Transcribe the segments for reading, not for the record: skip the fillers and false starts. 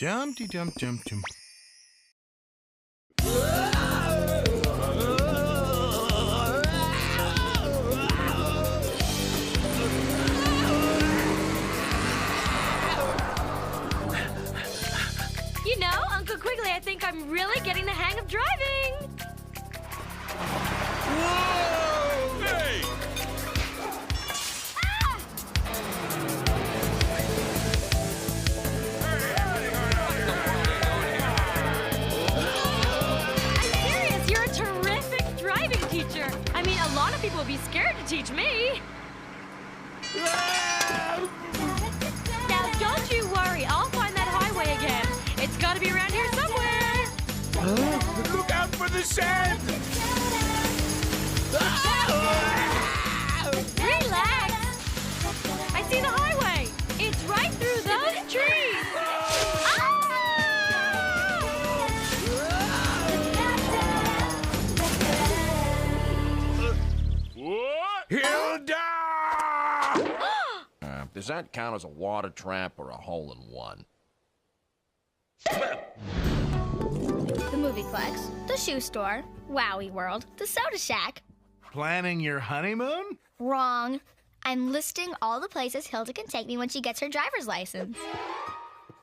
Dum-de-dum-dum-dum. You know, Uncle Quigley, I think I'm really getting the hang of driving. Whoa! Hey! Ah! I'm serious, you're a terrific driving teacher. I mean, a lot of people would be scared to teach me. Now, don't you worry, I'll find that highway again. It's gotta be around here somewhere. Look out for the sand! Relax. I see the highway. It's right through those trees. Hilda! Does that count as a water trap or a hole-in-one? The Movieplex, the shoe store, Wowie World, the Soda Shack. Planning your honeymoon? Wrong. I'm listing all the places Hilda can take me when she gets her driver's license.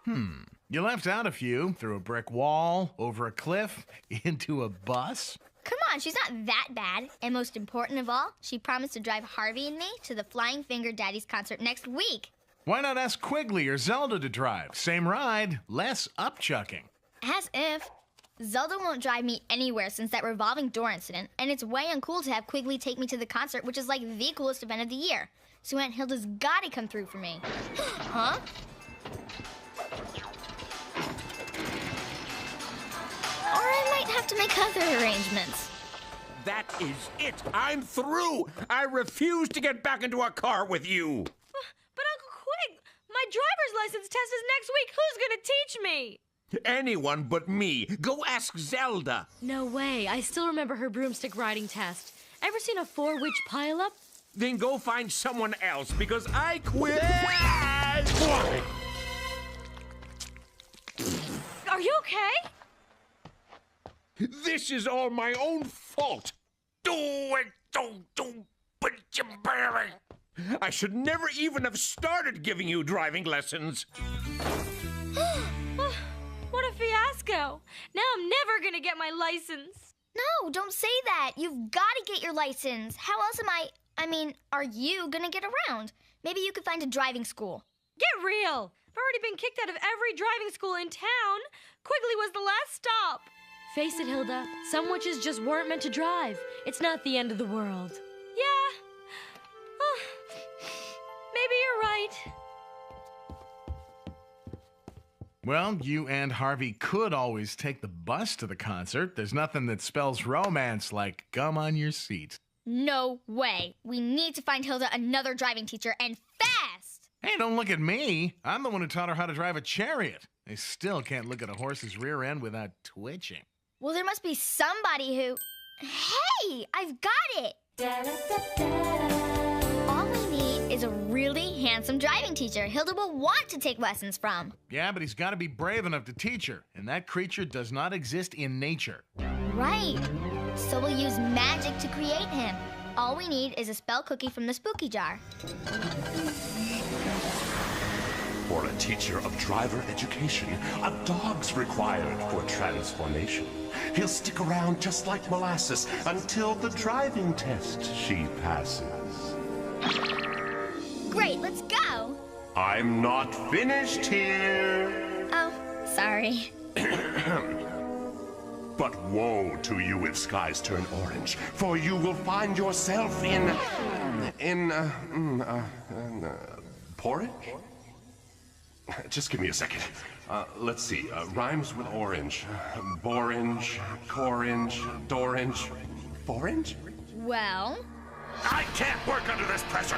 You left out a few. Through a brick wall, over a cliff, into a bus. Come on, she's not that bad. And most important of all, she promised to drive Harvey and me to the Flying Finger Daddies concert next week. Why not ask Quigley or Zelda to drive? Same ride, less upchucking. As if. Zelda won't drive me anywhere since that revolving door incident, and it's way uncool to have Quigley take me to the concert, which is like the coolest event of the year. So Aunt Hilda's gotta come through for me. Huh? Or I might have to make other arrangements. That is it. I'm through. I refuse to get back into a car with you. But Uncle Quig, my driver's license test is next week. Who's gonna teach me? Anyone but me. Go ask Zelda. No way. I still remember her broomstick riding test. Ever seen a four-witch pileup? Then go find someone else because I quit. Are you okay? This is all my own fault. I should never even have started giving you driving lessons. What a fiasco. Now I'm never gonna get my license. No, don't say that. You've gotta get your license. How else are you gonna get around? Maybe you could find a driving school. Get real. I've already been kicked out of every driving school in town. Quigley was the last stop. Face it, Hilda. Some witches just weren't meant to drive. It's not the end of the world. Yeah. Maybe you're right. Well, you and Harvey could always take the bus to the concert. There's nothing that spells romance like gum on your seat. No way. We need to find Hilda another driving teacher, and fast! Hey, don't look at me. I'm the one who taught her how to drive a chariot. I still can't look at a horse's rear end without twitching. Well, there must be somebody who... Hey! I've got it! All we need is a really handsome driving teacher Hilda will want to take lessons from. Yeah, but he's got to be brave enough to teach her, and that creature does not exist in nature. Right. So we'll use magic to create him. All we need is a spell cookie from the spooky jar. For a teacher of driver education, a dog's required for transformation. He'll stick around just like molasses until the driving test she passes. Great, let's go. I'm not finished here. Oh, sorry. But woe to you if skies turn orange, for you will find yourself in porridge? Just give me a second. Let's see. Rhymes with orange. Borange, corange, dorange, forange? Well, I can't work under this pressure.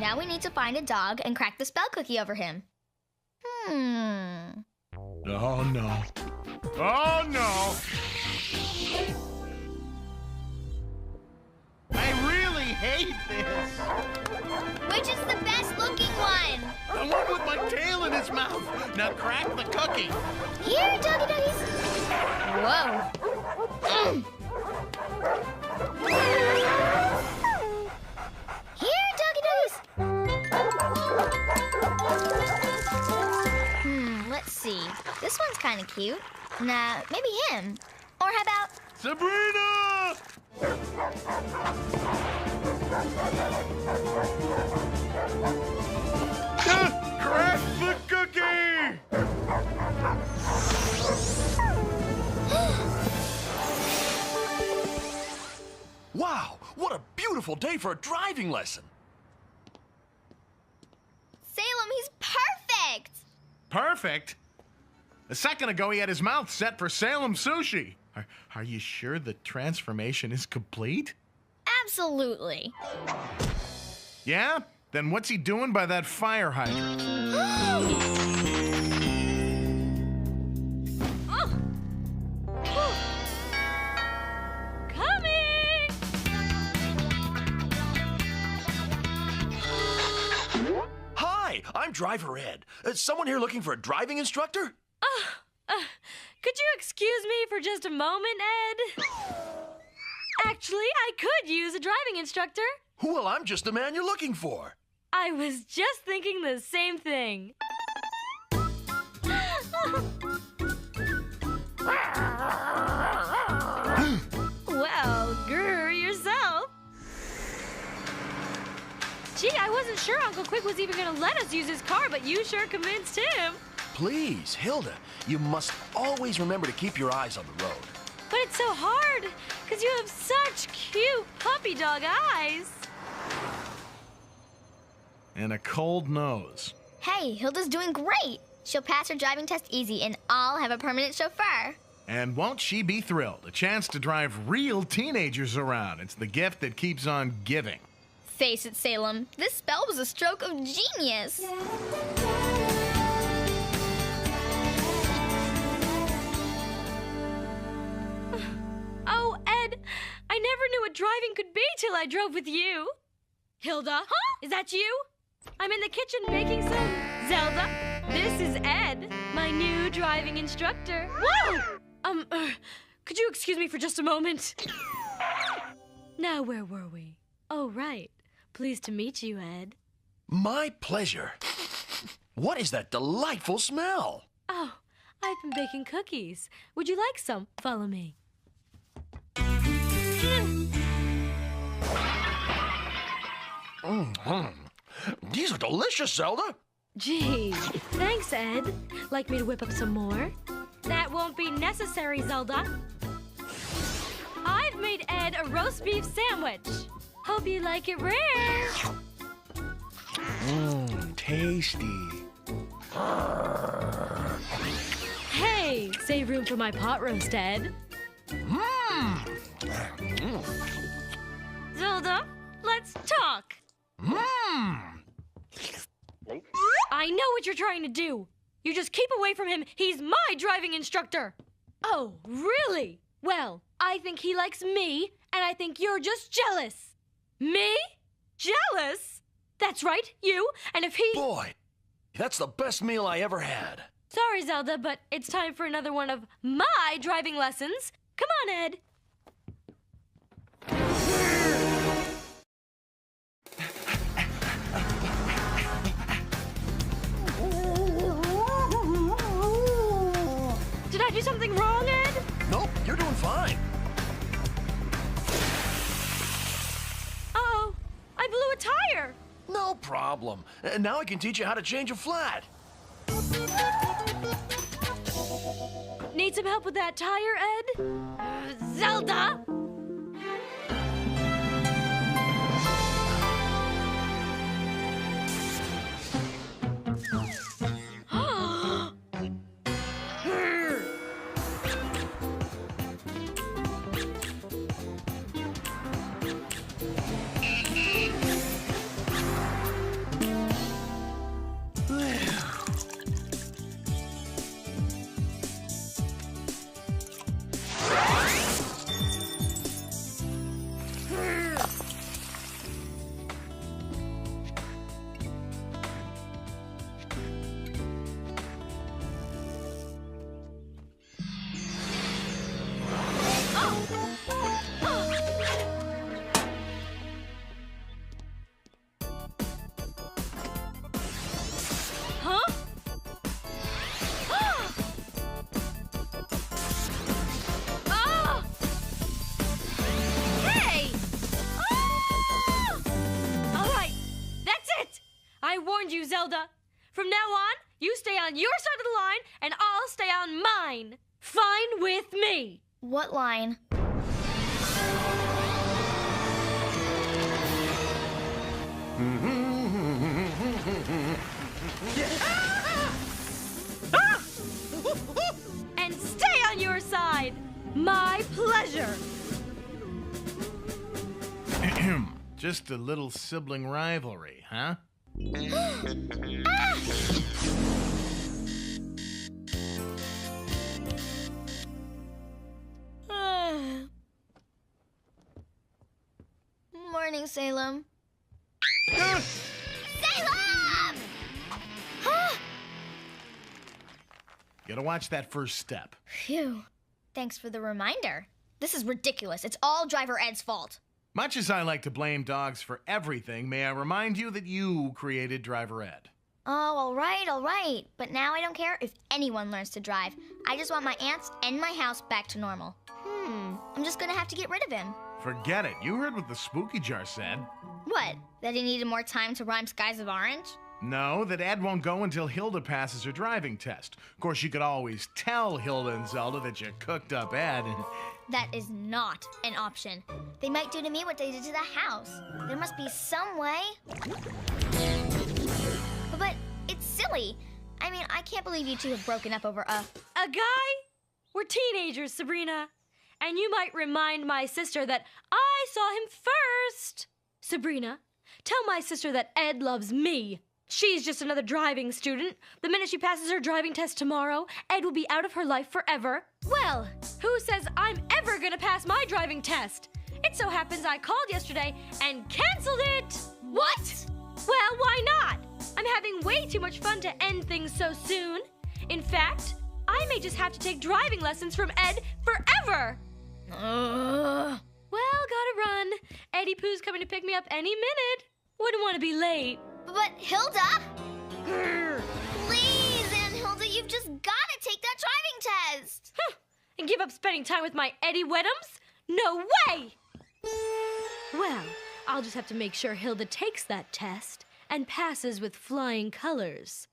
now we need to find a dog and crack the spell cookie over him. Oh, no. Oh, no! I really hate this. Which is the best looking one? The one with my tail in his mouth. Now crack the cookie. Here, doggy doggies. Whoa. Here, doggy doggies. Let's see. This one's kind of cute. Nah, maybe him. Or how about... Sabrina! Crack the cookie! Wow, what a beautiful day for a driving lesson. Salem, he's perfect! Perfect. A second ago, he had his mouth set for Salem sushi. Are you sure the transformation is complete? Absolutely. Yeah? Then what's he doing by that fire hydrant? Coming! Hi, I'm Driver Ed. Is someone here looking for a driving instructor? Could you excuse me for just a moment, Ed? Actually, I could use a driving instructor. Well, I'm just the man you're looking for. I was just thinking the same thing. Well, grr yourself. Gee, I wasn't sure Uncle Quick was even gonna let us use his car, but you sure convinced him. Please, Hilda, you must always remember to keep your eyes on the road. But it's so hard, because you have such cute puppy dog eyes. And a cold nose. Hey, Hilda's doing great. She'll pass her driving test easy, and I'll have a permanent chauffeur. And won't she be thrilled? A chance to drive real teenagers around. It's the gift that keeps on giving. Face it, Salem, this spell was a stroke of genius. Oh, Ed, I never knew what driving could be till I drove with you. Hilda? Huh? Is that you? I'm in the kitchen making some... Zelda, this is Ed, my new driving instructor. Whoa! Could you excuse me for just a moment? Now, where were we? Oh, right. Pleased to meet you, Ed. My pleasure. What is that delightful smell? Oh, I've been baking cookies. Would you like some? Follow me. These are delicious, Zelda. Gee, thanks, Ed. Like me to whip up some more? That won't be necessary, Zelda. I've made Ed a roast beef sandwich. Hope you like it rare. Tasty. Hey, save room for my pot roast, Ed. Zelda, let's talk. I know what you're trying to do. You just keep away from him. He's my driving instructor. Oh, really? Well, I think he likes me, and I think you're just jealous. Me? Jealous? That's right, you. And if he... Boy, that's the best meal I ever had. Sorry, Zelda, but it's time for another one of my driving lessons. Come on, Ed. Did I do something wrong, Ed? Nope, you're doing fine. Uh-oh, I blew a tire. No problem. And now I can teach you how to change a flat. Need some help with that tire, Ed? Zelda? on your side of the line, and I'll stay on mine. Fine with me. What line? And stay on your side. My pleasure. Just a little sibling rivalry, huh? Morning, Salem. Ah! Salem! Gotta watch that first step. Phew. Thanks for the reminder. This is ridiculous. It's all Driver Ed's fault. Much as I like to blame dogs for everything, may I remind you that you created Driver Ed. Oh, all right. But now I don't care if anyone learns to drive. I just want my aunts and my house back to normal. I'm just gonna have to get rid of him. Forget it. You heard what the spooky jar said. What? That he needed more time to rhyme skies of orange? No, that Ed won't go until Hilda passes her driving test. Of course, you could always tell Hilda and Zelda that you cooked up Ed. That is not an option. They might do to me what they did to the house. There must be some way. But it's silly. I mean, I can't believe you two have broken up over A guy? We're teenagers, Sabrina. And you might remind my sister that I saw him first. Sabrina, tell my sister that Ed loves me. She's just another driving student. The minute she passes her driving test tomorrow, Ed will be out of her life forever. Well, who says I'm ever gonna pass my driving test? It so happens I called yesterday and canceled it. What? Well, why not? I'm having way too much fun to end things so soon. In fact, I may just have to take driving lessons from Ed forever. Well, gotta run. Eddie Pooh's coming to pick me up any minute. Wouldn't want to be late. But Hilda? Grr. Please, Aunt Hilda, you've just gotta take that driving test. And give up spending time with my Eddie Wedhams? No way! Well, I'll just have to make sure Hilda takes that test and passes with flying colors.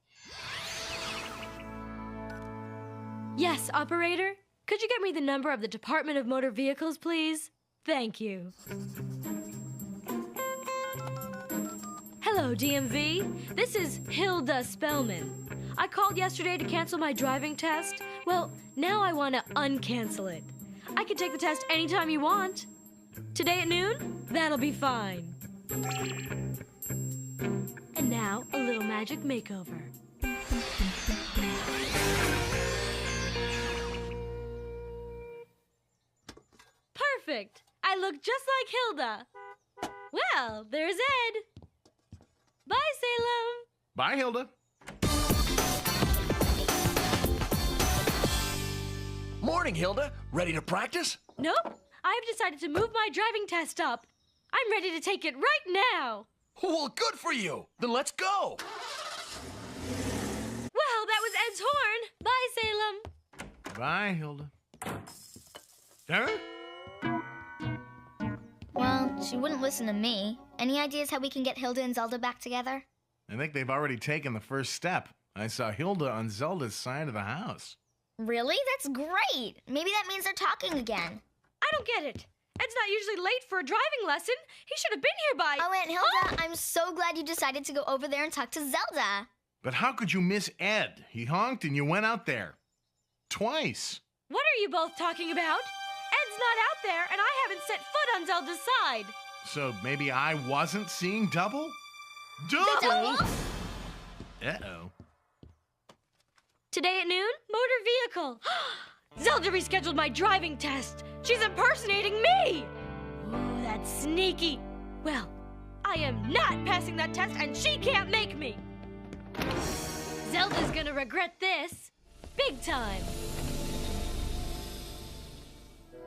Yes, operator? Could you get me the number of the Department of Motor Vehicles, please? Thank you. Hello, DMV. This is Hilda Spellman. I called yesterday to cancel my driving test. Well, now I want to uncancel it. I can take the test anytime you want. Today at noon? That'll be fine. And now, a little magic makeover. Perfect. I look just like Hilda. Well, there's Ed. Bye, Salem. Bye, Hilda. Morning, Hilda. Ready to practice? Nope. I've decided to move my driving test up. I'm ready to take it right now. Well, good for you. Then let's go. Well, that was Ed's horn. Bye, Salem. Bye, Hilda. Huh? Well, she wouldn't listen to me. Any ideas how we can get Hilda and Zelda back together? I think they've already taken the first step. I saw Hilda on Zelda's side of the house. Really? That's great. Maybe that means they're talking again. I don't get it. Ed's not usually late for a driving lesson. He should have been here by... Oh, Aunt Hilda, I'm so glad you decided to go over there and talk to Zelda. But how could you miss Ed? He honked and you went out there. Twice. What are you both talking about? Ed's not out there, and I haven't set foot on Zelda's side. So maybe I wasn't seeing double? Double? Uh-oh. Today at noon, motor vehicle. Zelda rescheduled my driving test. She's impersonating me. Ooh, that's sneaky. Well, I am not passing that test, and she can't make me. Zelda's gonna regret this. Big time.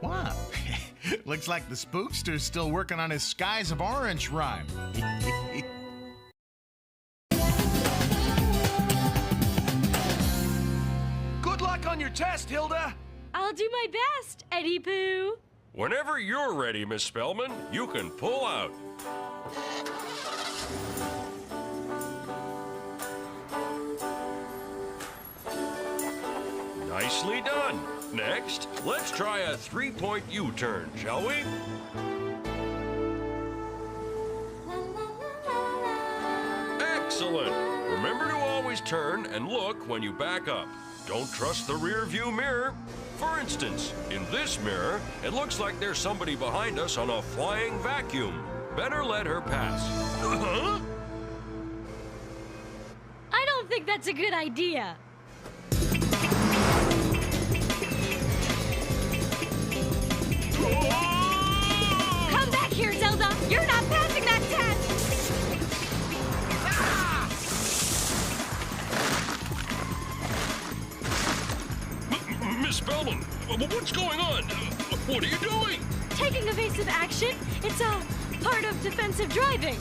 Wow. Looks like the spookster's still working on his Skies of Orange rhyme. Good luck on your test, Hilda. I'll do my best, Eddie Pooh. Whenever you're ready, Miss Spellman, you can pull out. Nicely done. Next, let's try a 3-point U-turn, shall we? Excellent. Remember to always turn and look when you back up. Don't trust the rear view mirror. For instance, in this mirror, it looks like there's somebody behind us on a flying vacuum. Better let her pass. Huh? I don't think that's a good idea. Come back here, Zelda! You're not passing that test! Miss Bellman, what's going on? What are you doing? Taking evasive action? It's a part of defensive driving.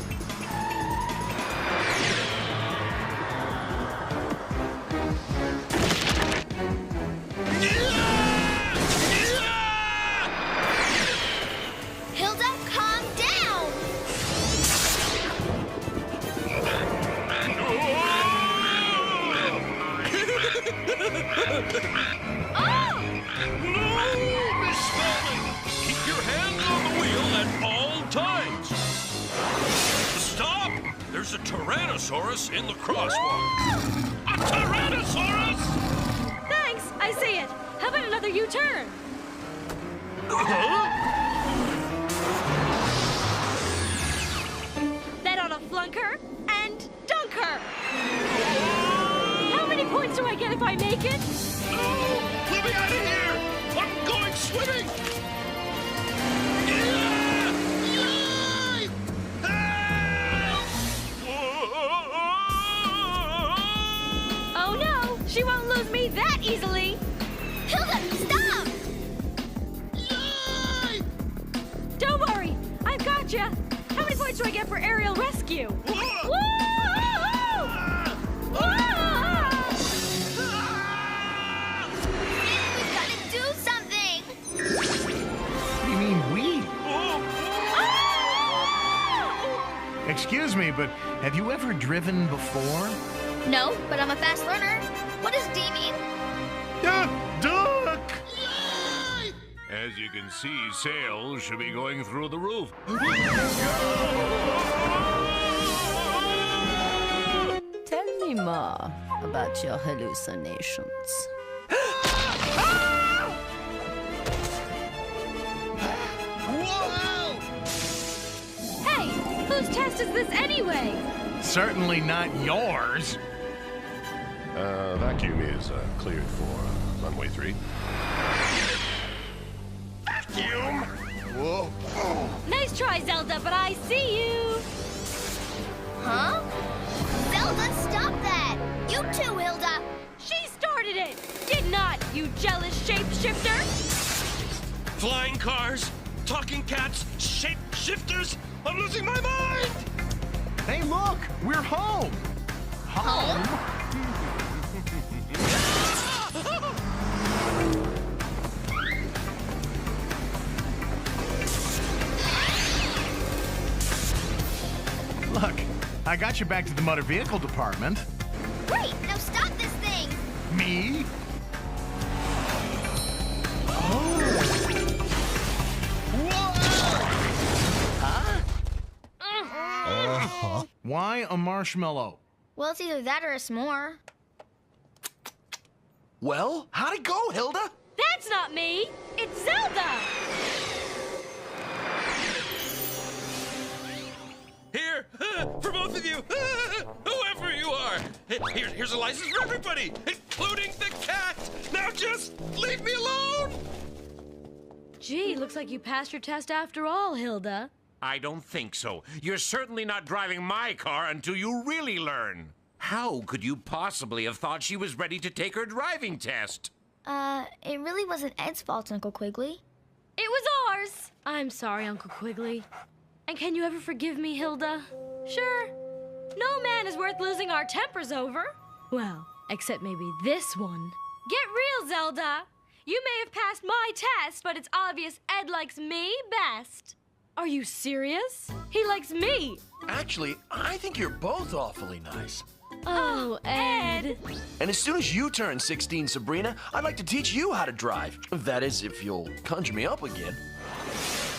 Hilda, calm down! Oh! No, Miss Spaulding! Keep your hand on the wheel at all times. Stop! There's a Tyrannosaurus in the crosswalk. A Tyrannosaurus! Thanks, I see it. How about another U-turn? Huh? That ought to flunk her and dunk her. How many points do I get if I make it? No! Let me out of here! I'm going swimming! Oh no, she won't lose me that easily. Hilda, stop! Don't worry, I've got you. How many points do I get for aerial rescue? Woo! We've got to do something! What do you mean, we? Excuse me, but have you ever driven before? No, but I'm a fast learner. What does D mean? Duck! As you can see, sails should be going through the roof. Tell me more about your hallucinations. Hey, whose test is this anyway? Certainly not yours. Vacuum is cleared for runway 3. Vacuum! Whoa. Nice try, Zelda, but I see you. Huh? Zelda, stop that! You too, Hilda! She started it. Did not, you jealous shapeshifter. Flying cars, talking cats, shapeshifters! I'm losing my mind! Hey, look! We're home! Home? Look, I got you back to the motor vehicle department. Wait, now stop this thing! Me? Why a marshmallow? Well, it's either that or a s'more. Well, how'd it go, Hilda? That's not me. It's Zelda. Here, for both of you, whoever you are. Here's a license for everybody, including the cat. Now just leave me alone. Gee, looks like you passed your test after all, Hilda. I don't think so. You're certainly not driving my car until you really learn. How could you possibly have thought she was ready to take her driving test? It really wasn't Ed's fault, Uncle Quigley. It was ours. I'm sorry, Uncle Quigley. And can you ever forgive me, Hilda? Sure. No man is worth losing our tempers over. Well, except maybe this one. Get real, Zelda. You may have passed my test, but it's obvious Ed likes me best. Are you serious? He likes me. Actually, I think you're both awfully nice. Oh, Ed. And as soon as you turn 16, Sabrina, I'd like to teach you how to drive. That is, if you'll conjure me up again.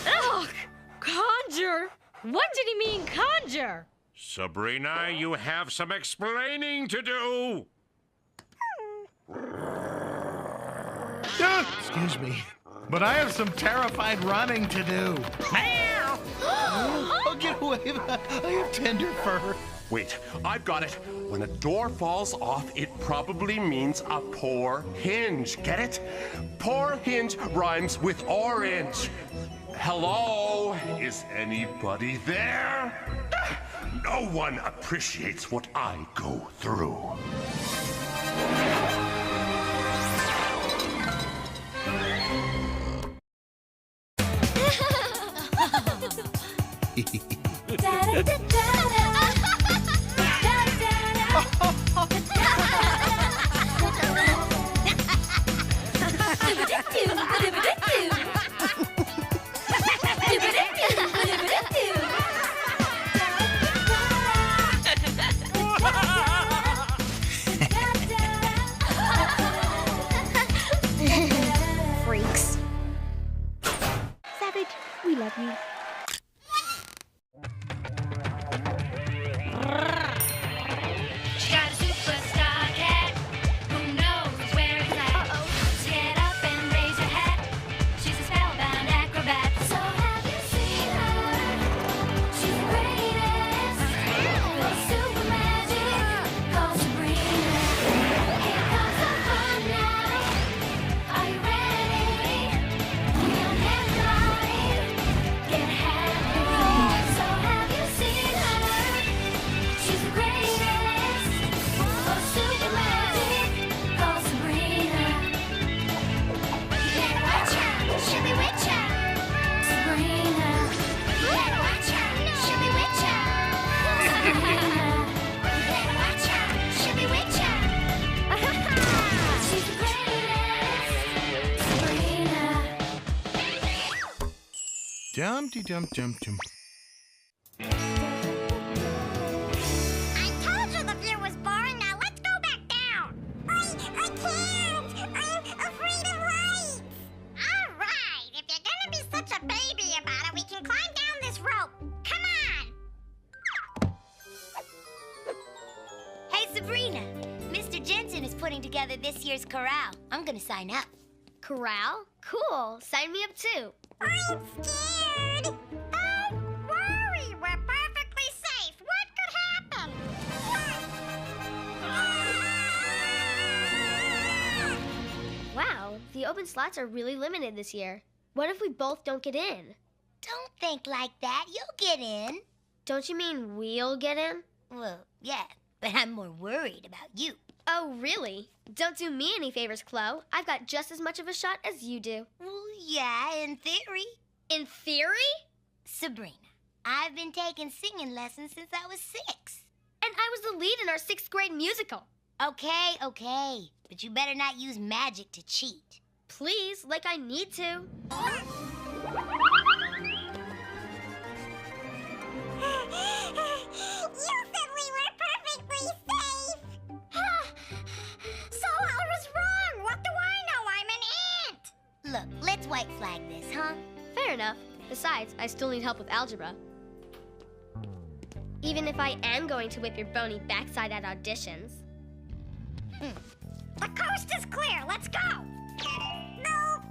Ugh! Conjure? What did he mean, conjure? Sabrina, you have some explaining to do. Excuse me, but I have some terrified running to do. Oh, get away. I have tender fur. Wait, I've got it. When a door falls off, it probably means a poor hinge. Get it? Poor hinge rhymes with orange. Hello? Is anybody there? No one appreciates what I go through. Freaks. Savage, we love you. She got a superstar cat. Who knows where it's at? So get up and raise your hat. She's a spellbound acrobat. So have you seen her? She's the greatest. With super magic called Sabrina. Here comes the fun now. Are you ready? We don't have time. Get happy. So have you seen her? She's the greatest. Oh, super magic called Sabrina. You better watch her. She'll be with ya. Sabrina. You better watch her. She'll be with ya. Sabrina. You better watch her. She'll be with ya. She's the greatest. Sabrina. Dum-de-dum-dum-dum. I told you the view was boring. Now let's go back down. I can't. I'm afraid of heights. All right. If you're gonna be such a baby about it, we can climb down this rope. Come on. Hey, Sabrina. Mr. Jensen is putting together this year's chorale. I'm gonna sign up. Chorale? Cool. Sign me up too. I'm scared. Don't worry. We're perfectly safe. What could happen? Wow, the open slots are really limited this year. What if we both don't get in? Don't think like that. You'll get in. Don't you mean we'll get in? Well, yeah, but I'm more worried about you. Oh, really? Don't do me any favors, Chloe. I've got just as much of a shot as you do. Well, yeah, in theory. In theory? Sabrina, I've been taking singing lessons since I was 6. And I was the lead in our 6th grade musical. Okay. But you better not use magic to cheat. Please, like I need to. You said we were perfectly safe. So I was wrong. What do I know? I'm an ant. Look, let's white flag this, huh? Fair enough. Besides, I still need help with algebra. Even if I am going to whip your bony backside at auditions. The coast is clear. Let's go. No.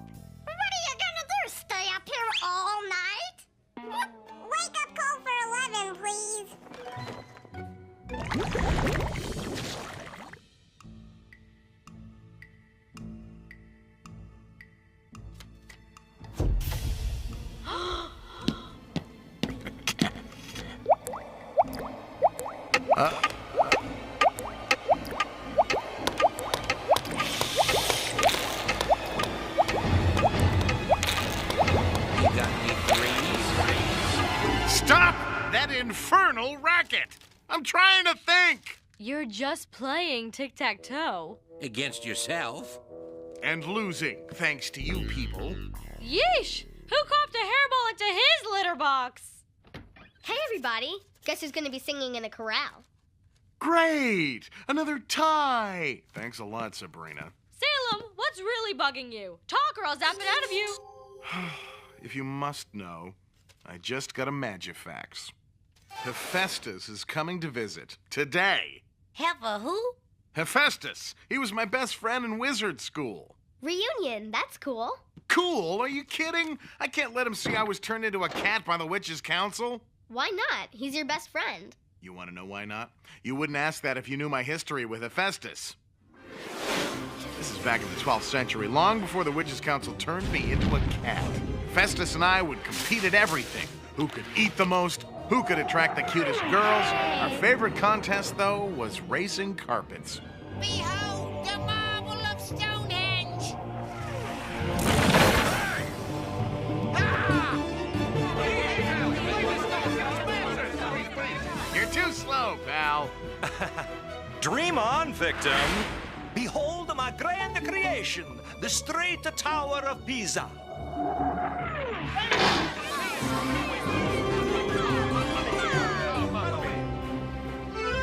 What are you gonna do? Stay up here all night? Wake up call for 11, please. You got any threes? Stop that infernal racket! I'm trying to think! You're just playing tic-tac-toe. Against yourself? And losing, thanks to you people. Yeesh! Who copped a hairball into his litter box? Hey, everybody. Guess who's going to be singing in a chorale? Great! Another tie! Thanks a lot, Sabrina. Salem, what's really bugging you? Talk or I'll zap it out of you. If you must know, I just got a Magifax. Hephaestus is coming to visit today. Heifer who? Hephaestus! He was my best friend in wizard school. Reunion, that's cool. Cool? Are you kidding? I can't let him see I was turned into a cat by the Witches' Council. Why not? He's your best friend. You want to know why not? You wouldn't ask that if you knew my history with Hephaestus. This is back in the 12th century, long before the Witches' Council turned me into a cat. Hephaestus and I would compete at everything. Who could eat the most? Who could attract the cutest girls? Our favorite contest, though, was racing carpets. Behold the marvel of Stonehenge! You're too slow, pal. Dream on, victim. Behold my grand creation, the straight tower of Pisa.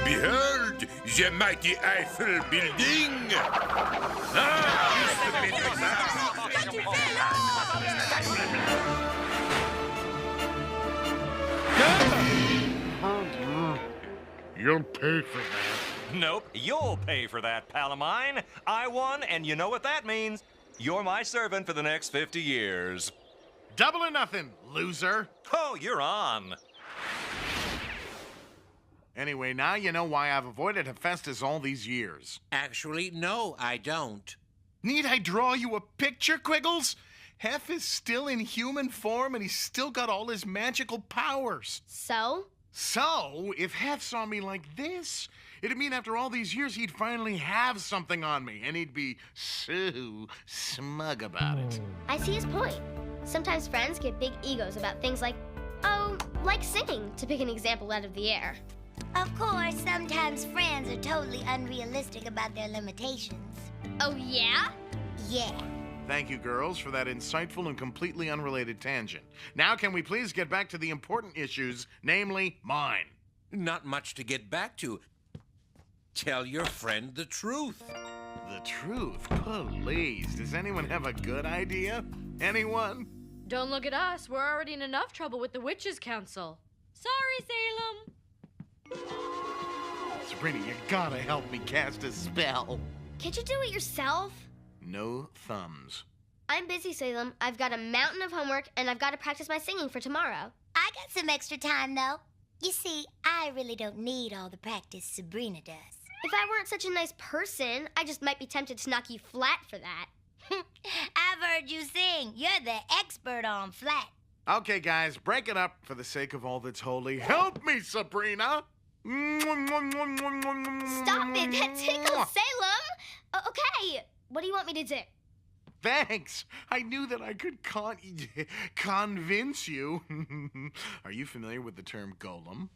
Behold the mighty Eiffel Building! You'll pay for that. Nope, you'll pay for that, pal of mine. I won, and you know what that means. You're my servant for the next 50 years. Double or nothing, loser. Oh, you're on. Anyway, now you know why I've avoided Hephaestus all these years. Actually, no, I don't. Need I draw you a picture, Quiggles? Hef is still in human form and he's still got all his magical powers. So? So, if Hef saw me like this, it'd mean after all these years he'd finally have something on me and he'd be so smug about it. I see his point. Sometimes friends get big egos about things like, like singing, to pick an example out of the air. Of course, sometimes friends are totally unrealistic about their limitations. Oh, yeah? Yeah. Thank you, girls, for that insightful and completely unrelated tangent. Now can we please get back to the important issues, namely mine? Not much to get back to. Tell your friend the truth. The truth? Please. Does anyone have a good idea? Anyone? Don't look at us. We're already in enough trouble with the Witches' Council. Sorry, Salem. Sabrina, you gotta help me cast a spell. Can't you do it yourself? No thumbs. I'm busy, Salem. I've got a mountain of homework, and I've got to practice my singing for tomorrow. I got some extra time, though. You see, I really don't need all the practice Sabrina does. If I weren't such a nice person, I just might be tempted to knock you flat for that. I've heard you sing. You're the expert on flat. Okay, guys, break it up for the sake of all that's holy. Help me, Sabrina! Stop it! That tickles, Salem! Okay, what do you want me to do? Thanks! I knew that I could convince you. Are you familiar with the term golem?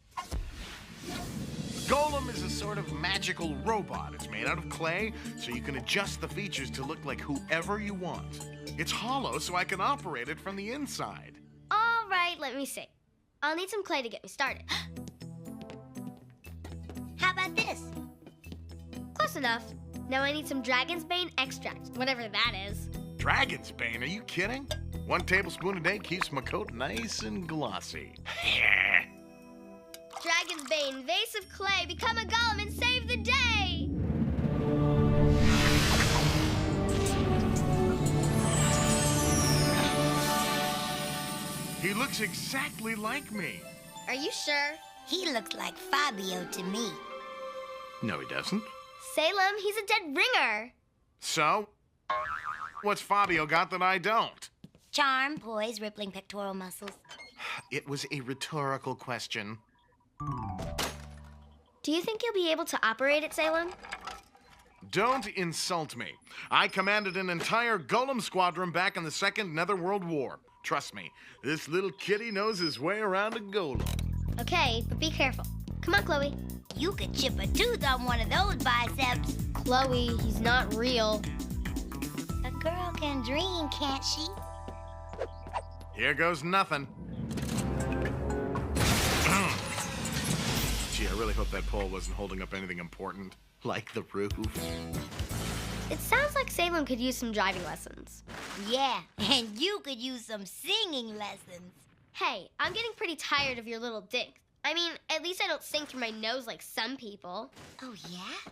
Golem is a sort of magical robot. It's made out of clay, so you can adjust the features to look like whoever you want. It's hollow, so I can operate it from the inside. All right, let me see. I'll need some clay to get me started. How about this? Close enough. Now I need some Dragon's Bane extract, whatever that is. Dragon's Bane? Are you kidding? 1 tablespoon a day keeps my coat nice and glossy. Dragon's Bane, vase of clay, become a golem and save the day! He looks exactly like me. Are you sure? He looks like Fabio to me. No, he doesn't. Salem, he's a dead ringer. So? What's Fabio got that I don't? Charm, poise, rippling pectoral muscles. It was a rhetorical question. Do you think you'll be able to operate it, Salem? Don't insult me. I commanded an entire golem squadron back in the Second Netherworld War. Trust me, this little kitty knows his way around a golem. Okay, but be careful. Come on, Chloe. You could chip a tooth on one of those biceps. Chloe, he's not real. A girl can dream, can't she? Here goes nothing. Gee, I really hope that pole wasn't holding up anything important, like the roof. It sounds like Salem could use some driving lessons. Yeah, and you could use some singing lessons. Hey, I'm getting pretty tired of your little digs. I mean, at least I don't sing through my nose like some people. Oh, yeah?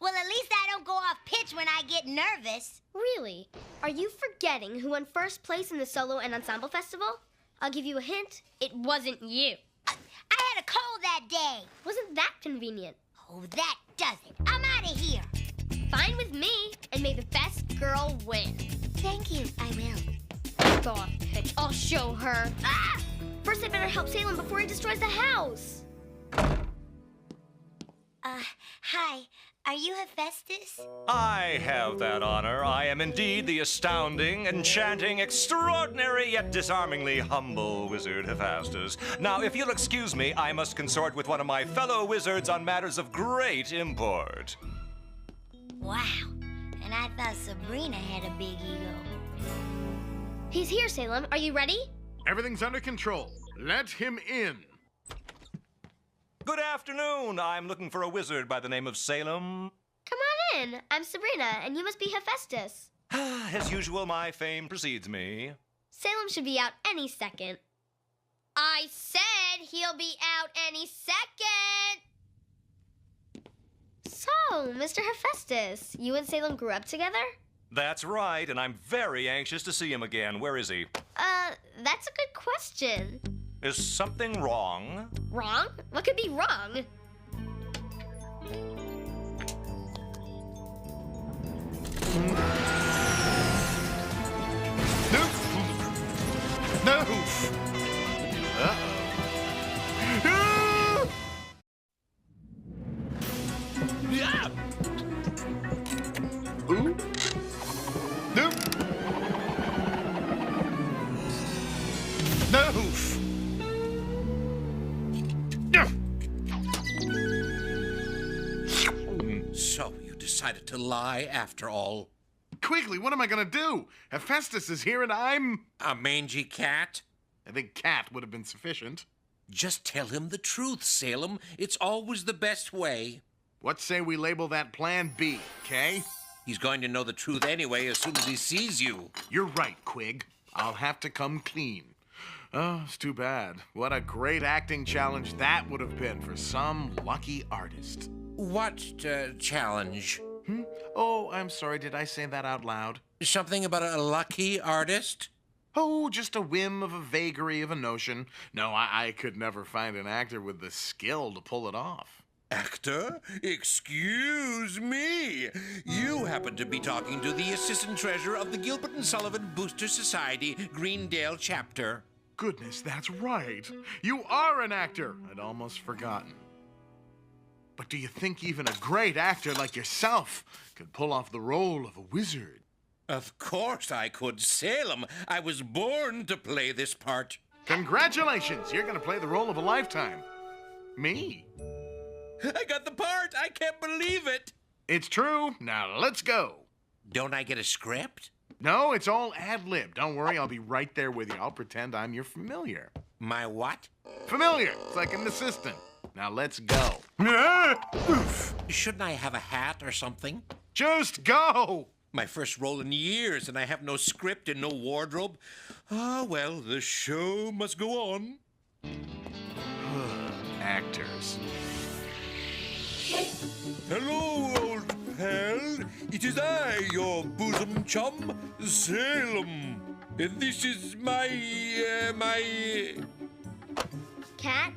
Well, at least I don't go off pitch when I get nervous. Really? Are you forgetting who won first place in the solo and ensemble festival? I'll give you a hint. It wasn't you. I had a cold that day. Wasn't that convenient? Oh, that does it. I'm out of here. Fine with me, and may the best girl win. Thank you, I will. Go off pitch. I'll show her. Ah! First, I better help Salem before he destroys the house. Hi. Are you Hephaestus? I have that honor. I am indeed the astounding, enchanting, extraordinary, yet disarmingly humble wizard Hephaestus. Now, if you'll excuse me, I must consort with one of my fellow wizards on matters of great import. Wow. And I thought Sabrina had a big ego. He's here, Salem. Are you ready? Everything's under control. Let him in. Good afternoon. I'm looking for a wizard by the name of Salem. Come on in. I'm Sabrina, and you must be Hephaestus. As usual, my fame precedes me. Salem should be out any second. I said he'll be out any second! So, Mr. Hephaestus, you and Salem grew up together? That's right, and I'm very anxious to see him again. Where is he? That's a good question. Is something wrong? Wrong? What could be wrong? No! Uh-oh. Yeah! Ooh. No! No! So you decided to lie after all? Quigley, what am I gonna do? Hephaestus is here and I'm... A mangy cat? I think cat would have been sufficient. Just tell him the truth, Salem. It's always the best way. What say we label that Plan B, okay? He's going to know the truth anyway as soon as he sees you. You're right, Quig. I'll have to come clean. Oh, it's too bad. What a great acting challenge that would have been for some lucky artist. What challenge? Oh, I'm sorry. Did I say that out loud? Something about a lucky artist? Oh, just a whim of a vagary of a notion. No, I could never find an actor with the skill to pull it off. Actor? Excuse me. You happen to be talking to the assistant treasurer of the Gilbert and Sullivan Booster Society, Greendale chapter. Goodness, that's right. You are an actor. I'd almost forgotten. But do you think even a great actor like yourself could pull off the role of a wizard? Of course I could, Salem. I was born to play this part. Congratulations! You're gonna play the role of a lifetime. Me? I got the part! I can't believe it! It's true. Now let's go. Don't I get a script? No, it's all ad-lib. Don't worry, I'll be right there with you. I'll pretend I'm your familiar. My what? Familiar. It's like an assistant. Now let's go. Shouldn't I have a hat or something? Just go! My first role in years, and I have no script and no wardrobe. Ah, well, the show must go on. Actors. Hello, old pal. It is I, your bosom chum, Salem. And this is my... Cat?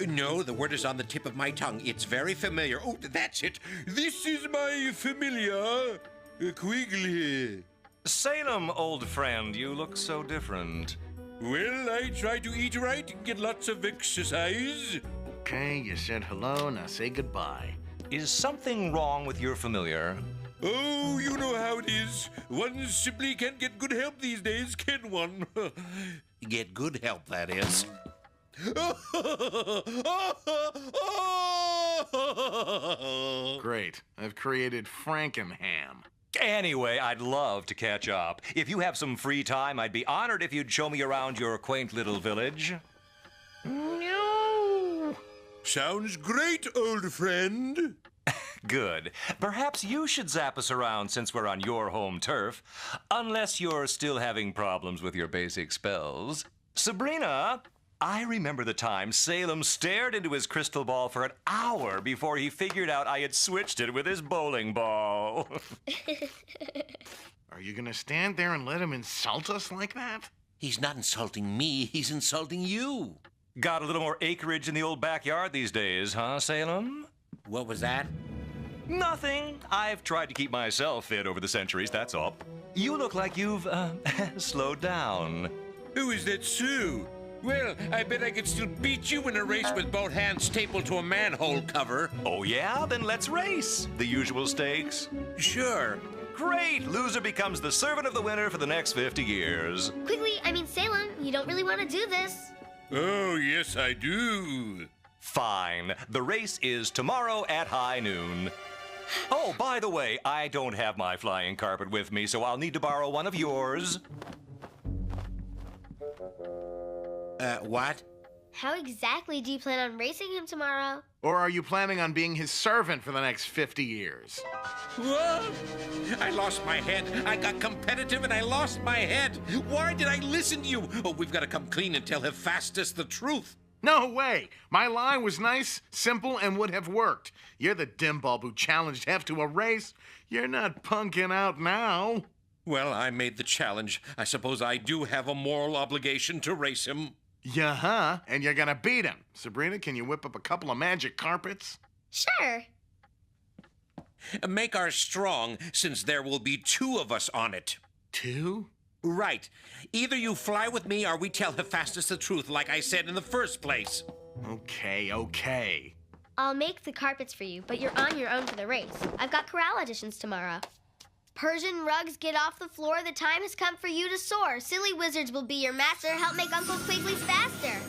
No, the word is on the tip of my tongue. It's very familiar. Oh, that's it. This is my familiar, Quigley. Salem, old friend, you look so different. Well, I try to eat right and get lots of exercise. Okay, you said hello, now say goodbye. Is something wrong with your familiar? Oh, you know how it is. One simply can't get good help these days, can one? Get good help, that is. Great. I've created Frankenham. Anyway, I'd love to catch up. If you have some free time, I'd be honored if you'd show me around your quaint little village. No. Sounds great, old friend. Good. Perhaps you should zap us around since we're on your home turf. Unless you're still having problems with your basic spells. Sabrina, I remember the time Salem stared into his crystal ball for an hour before he figured out I had switched it with his bowling ball. Are you gonna stand there and let him insult us like that? He's not insulting me, he's insulting you. Got a little more acreage in the old backyard these days, huh, Salem? What was that? Nothing. I've tried to keep myself fit over the centuries, that's all. You look like you've, slowed down. Who is that Sue? Well, I bet I could still beat you in a race with both hands stapled to a manhole cover. Oh, yeah? Then let's race. The usual stakes. Sure. Great! Loser becomes the servant of the winner for the next 50 years. Salem, you don't really want to do this. Oh, yes, I do. Fine. The race is tomorrow at high noon. Oh, by the way, I don't have my flying carpet with me, so I'll need to borrow one of yours. What? How exactly do you plan on racing him tomorrow? Or are you planning on being his servant for the next 50 years? What? I lost my head. I got competitive and I lost my head. Why did I listen to you? Oh, we've got to come clean and tell Hephaestus the truth. No way! My line was nice, simple, and would have worked. You're the dimbulb who challenged Hef to a race. You're not punking out now. Well, I made the challenge. I suppose I do have a moral obligation to race him. Yeah, and you're gonna beat him. Sabrina, can you whip up a couple of magic carpets? Sure. Make ours strong, since there will be 2 of us on it. 2? Right. Either you fly with me or we tell Hephaestus the truth, like I said in the first place. Okay. I'll make the carpets for you, but you're on your own for the race. I've got chorale auditions tomorrow. Persian rugs, get off the floor. The time has come for you to soar. Silly wizards will be your master. Help make Uncle Quigley's faster.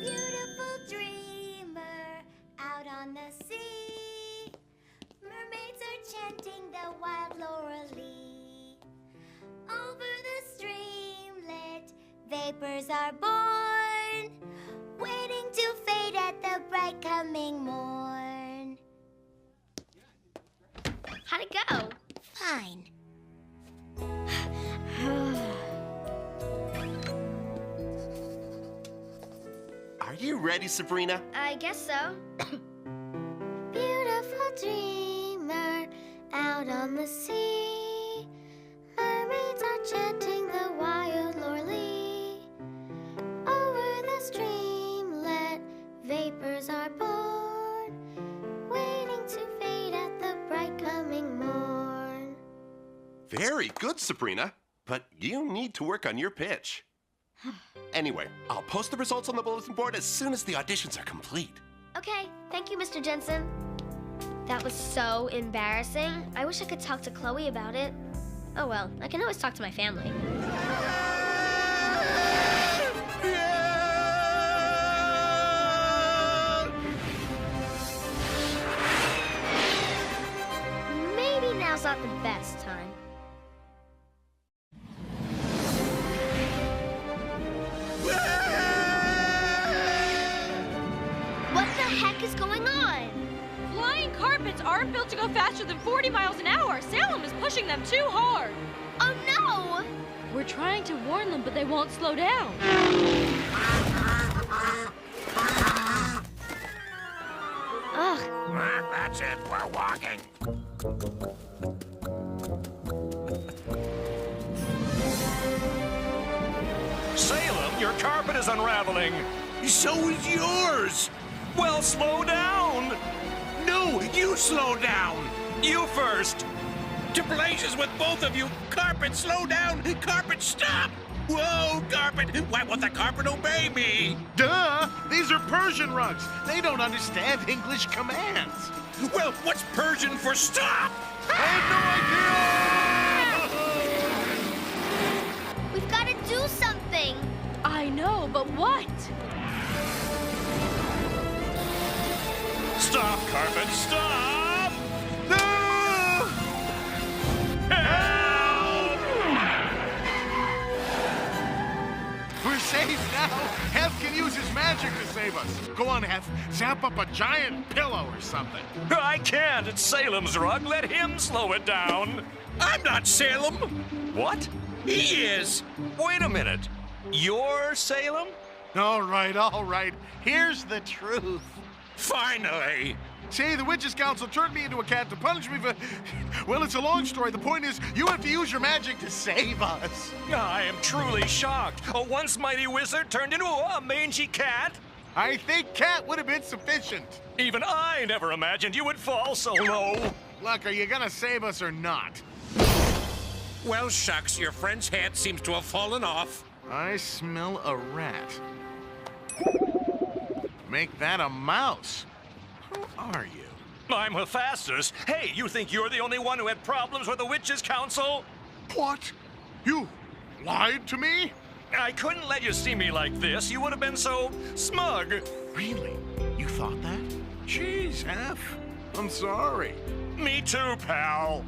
Beautiful dreamer out on the sea. Mermaids are chanting the wild laurel-lee. Over the streamlet, vapors are born, waiting to fade at the bright coming morn. How'd it go? Fine. Are you ready, Sabrina? I guess so. Beautiful dreamer out on the sea. Mermaids are chanting the wild lore-lee. Over the streamlet, vapors are born, waiting to fade at the bright coming morn. Very good, Sabrina. But you need to work on your pitch. Anyway, I'll post the results on the bulletin board as soon as the auditions are complete. Okay, thank you, Mr. Jensen. That was so embarrassing. I wish I could talk to Chloe about it. Oh well, I can always talk to my family. Maybe now's not the best time. What the heck is going on? Flying carpets aren't built to go faster than 40 miles an hour. Salem is pushing them too hard. Oh no! We're trying to warn them, but they won't slow down. Ugh. That's it, we're walking. Salem, your carpet is unraveling. So is yours. Well, slow down. No, you slow down. You first. To blazes with both of you. Carpet, slow down. Carpet, stop. Whoa, carpet. Why won't the carpet obey me? Duh! These are Persian rugs. They don't understand English commands. Well, what's Persian for stop? I have no idea! We've got to do something. I know, but what? Stop, carpet, stop! No! Help! We're safe now. Hef can use his magic to save us. Go on, Hef. Zap up a giant pillow or something. I can't. It's Salem's rug. Let him slow it down. I'm not Salem. What? He is. Wait a minute. You're Salem? All right. Here's the truth. Finally. See, the Witches' Council turned me into a cat to punish me for... Well, it's a long story. The point is, you have to use your magic to save us. I am truly shocked. A once mighty wizard turned into a mangy cat? I think cat would have been sufficient. Even I never imagined you would fall so low. Luck, are you gonna save us or not? Well, shucks, your friend's hat seems to have fallen off. I smell a rat. Make that a mouse. Who are you? I'm Hephaestus. Hey, you think you're the only one who had problems with the Witches' Council? What? You lied to me? I couldn't let you see me like this. You would have been so smug. Really? You thought that? Jeez, Hef. I'm sorry. Me too, pal.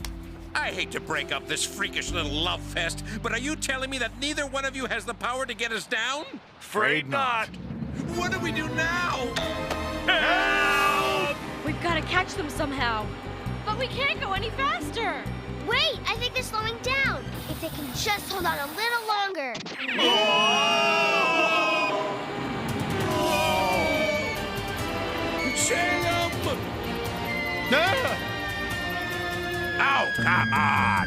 I hate to break up this freakish little love fest, but are you telling me that neither one of you has the power to get us down? Afraid not. What do we do now? Help! We've got to catch them somehow. But we can't go any faster. Wait, I think they're slowing down. If they can just hold on a little longer. Salem! Oh, come on!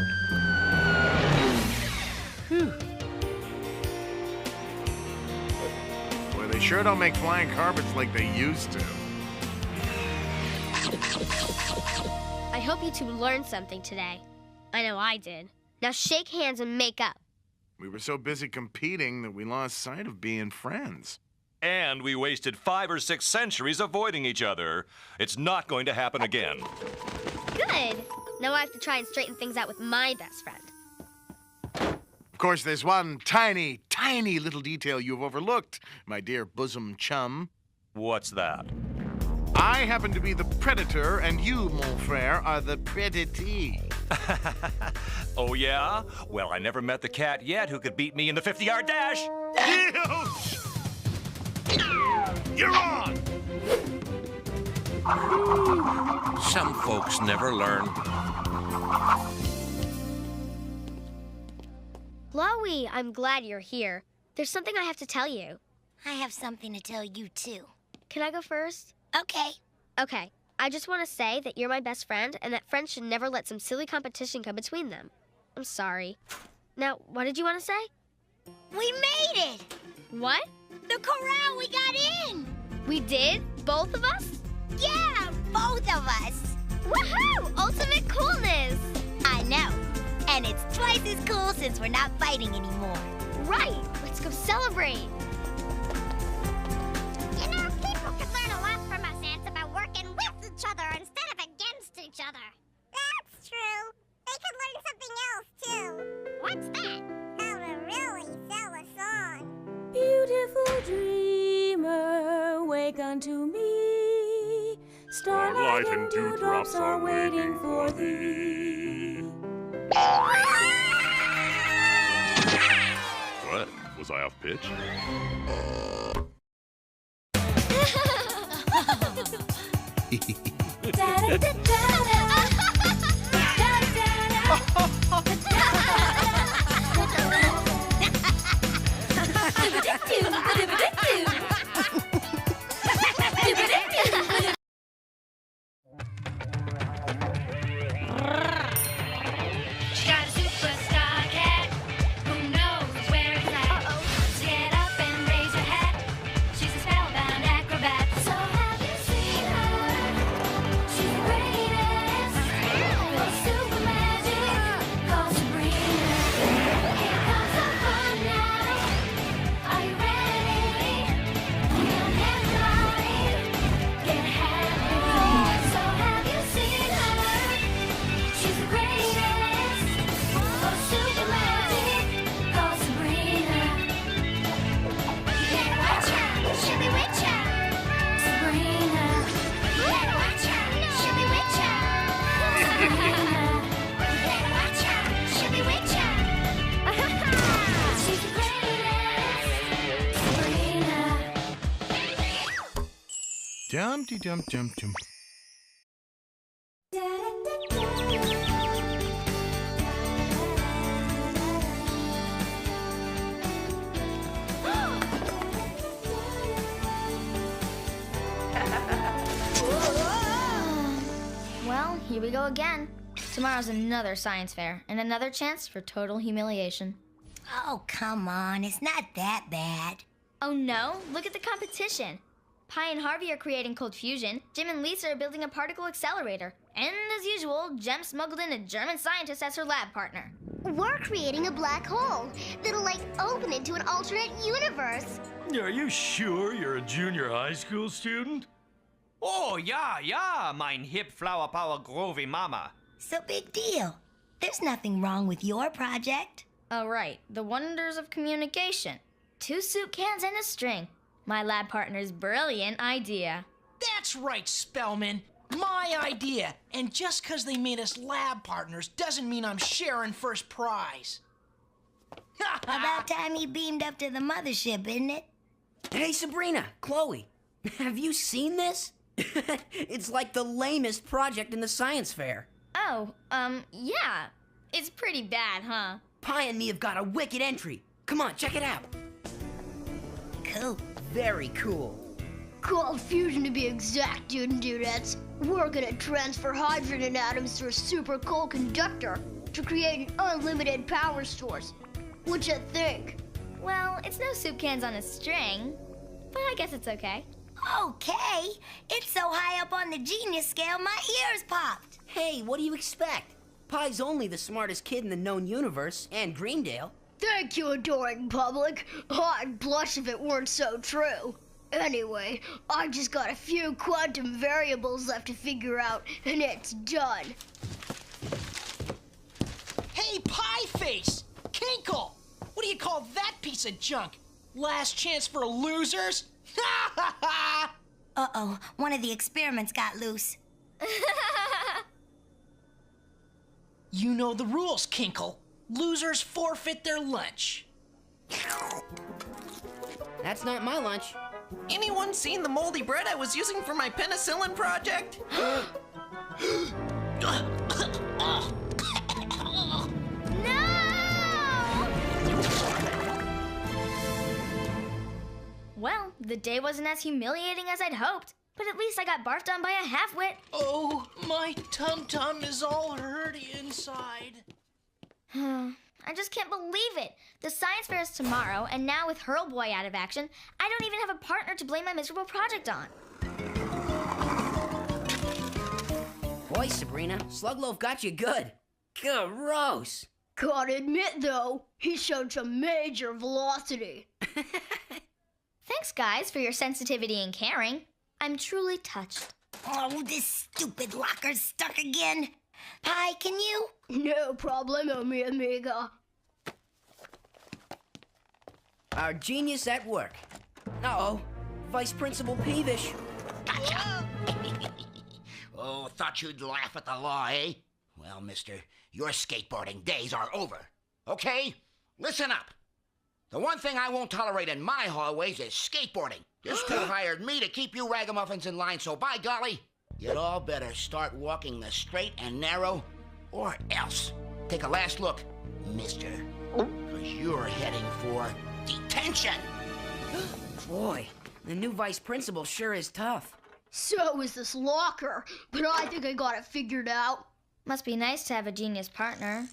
Boy, they sure don't make flying carpets like they used to. I hope you two learned something today. I know I did. Now shake hands and make up. We were so busy competing that we lost sight of being friends. And we wasted 5 or 6 centuries avoiding each other. It's not going to happen again. Good. Now I have to try and straighten things out with my best friend. Of course, there's one tiny, tiny little detail you've overlooked, my dear bosom chum. What's that? I happen to be the predator, and you, mon frère, are the predatee. Oh, yeah? Well, I never met the cat yet who could beat me in the 50-yard dash. You're on! Some folks never learn. Chloe, I'm glad you're here. There's something I have to tell you. I have something to tell you, too. Can I go first? Okay. Okay. I just want to say that you're my best friend and that friends should never let some silly competition come between them. I'm sorry. Now, what did you want to say? We made it! What? The corral, we got in! We did? Both of us? Yeah, both of us! Woohoo! Ultimate coolness! I know. And it's twice as cool since we're not fighting anymore. Right! Let's go celebrate! You know, people could learn a lot from us ants about working with each other instead of against each other. That's true. They could learn something else, too. What's that? How to really sell a song. Beautiful dreamer, wake unto me. Starlight and dewdrops are waiting for thee. What? Was I off pitch? She got a superstar cat. Who knows where it's at? Get up and raise your hat. She's a spellbound acrobat. So have you seen her? She's great at Dum-de-dum-dum-dum. Well, here we go again. Tomorrow's another science fair and another chance for total humiliation. Oh, come on. It's not that bad. Oh no? Look at the competition. Pi and Harvey are creating cold fusion. Jim and Lisa are building a particle accelerator. And as usual, Jem smuggled in a German scientist as her lab partner. We're creating a black hole that'll, open into an alternate universe. Are you sure you're a junior high school student? Oh, ja, mein hip flower power groovy mama. So big deal. There's nothing wrong with your project. Oh, right. The wonders of communication. 2 soup cans and a string. My lab partner's brilliant idea. That's right, Spellman. My idea. And just 'cause they made us lab partners doesn't mean I'm sharing first prize. About time he beamed up to the mothership, isn't it? Hey, Sabrina, Chloe, have you seen this? It's like the lamest project in the science fair. Oh, yeah. It's pretty bad, huh? Pi and me have got a wicked entry. Come on, check it out. Cool. Very cool. Cold fusion to be exact, dude and dudettes. We're gonna transfer hydrogen atoms through a super cold conductor to create an unlimited power source. What you think? Well, it's no soup cans on a string, but I guess it's okay. Okay. It's so high up on the genius scale, my ears popped. Hey, what do you expect? Pi's only the smartest kid in the known universe, and Greendale. Thank you, adoring public. I'd blush if it weren't so true. Anyway, I just got a few quantum variables left to figure out, and it's done. Hey, Pie Face! Kinkle! What do you call that piece of junk? Last chance for losers? Ha ha ha! Uh-oh, one of the experiments got loose. You know the rules, Kinkle. Losers forfeit their lunch. That's not my lunch. Anyone seen the moldy bread I was using for my penicillin project? Well, the day wasn't as humiliating as I'd hoped, but at least I got barfed on by a half-wit. Oh, my tum-tum is all hurty inside. I just can't believe it. The science fair is tomorrow, and now with Hurl Boy out of action, I don't even have a partner to blame my miserable project on. Boy, Sabrina, Slugloaf got you good. Gross. Gotta admit, though, he showed some major velocity. Thanks, guys, for your sensitivity and caring. I'm truly touched. Oh, this stupid locker's stuck again. Pi, can you? No problemo, mi amiga. Our genius at work. Uh-oh, Vice Principal Peevish. Oh, thought you'd laugh at the law, eh? Well, mister, your skateboarding days are over. Okay? Listen up. The one thing I won't tolerate in my hallways is skateboarding. This crew hired me to keep you ragamuffins in line, so by golly, you'd all better start walking the straight and narrow, or else. Take a last look, mister, because you're heading for detention. Boy, the new vice principal sure is tough. So is this locker, but I think I got it figured out. Must be nice to have a genius partner.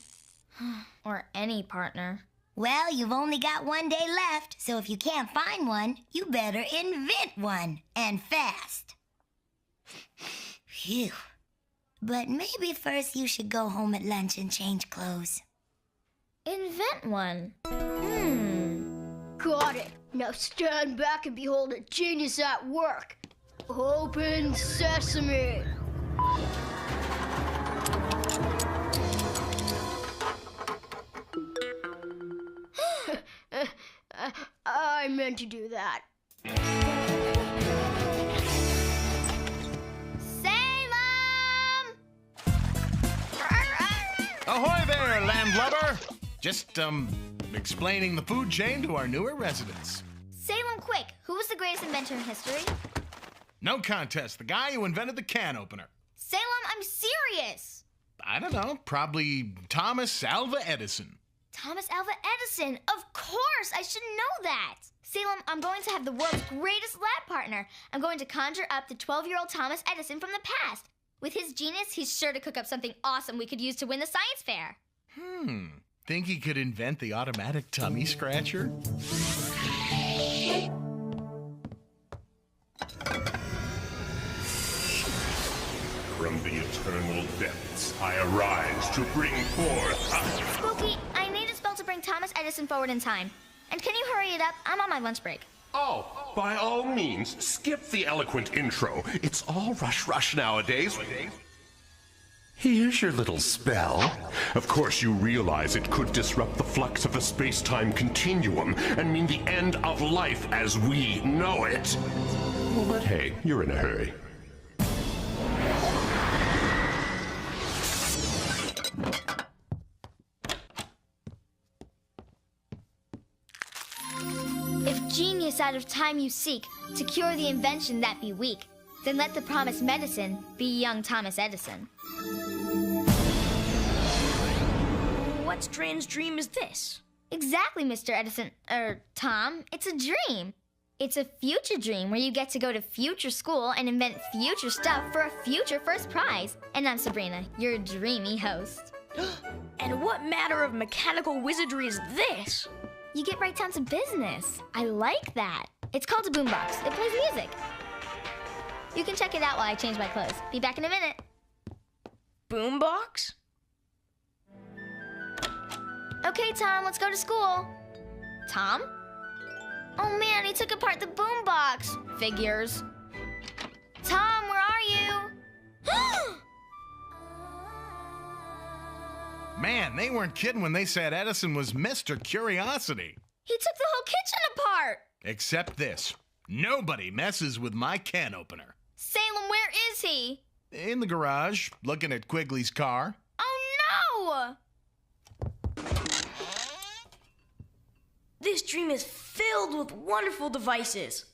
Or any partner. Well, you've only got one day left, so if you can't find one, you better invent one, and fast. Phew. But maybe first you should go home at lunch and change clothes. Invent one. Got it. Now stand back and behold a genius at work. Open sesame. I meant to do that. Salem! Ahoy there, landlubber! Just, explaining the food chain to our newer residents. Salem, quick! Who was the greatest inventor in history? No contest. The guy who invented the can opener. Salem, I'm serious. I don't know. Probably Thomas Alva Edison. Thomas Alva Edison. Of course, I should know that. Salem, I'm going to have the world's greatest lab partner. I'm going to conjure up the 12-year-old Thomas Edison from the past. With his genius, he's sure to cook up something awesome we could use to win the science fair. Think he could invent the automatic tummy scratcher? From the eternal depths, I arise to bring forth... Spooky, I need a spell to bring Thomas Edison forward in time. And can you hurry it up? I'm on my lunch break. Oh, by all means, skip the eloquent intro. It's all rush nowadays. Here's your little spell. Of course, you realize it could disrupt the flux of the space-time continuum and mean the end of life as we know it. Well, but hey, you're in a hurry. If genius out of time you seek, to cure the invention that be weak, then let the promised medicine be young Thomas Edison. What strange dream is this? Exactly, Mr. Edison, Tom. It's a dream. It's a future dream where you get to go to future school and invent future stuff for a future first prize. And I'm Sabrina, your dreamy host. And what matter of mechanical wizardry is this? You get right down to business. I like that. It's called a boombox. It plays music. You can check it out while I change my clothes. Be back in a minute. Boombox? Okay, Tom, let's go to school. Tom? Oh man, he took apart the boombox. Figures. Tom, where are you? Man, they weren't kidding when they said Edison was Mr. Curiosity. He took the whole kitchen apart. Except this. Nobody messes with my can opener. Salem, where is he? In the garage, looking at Quigley's car. Oh no! This dream is filled with wonderful devices.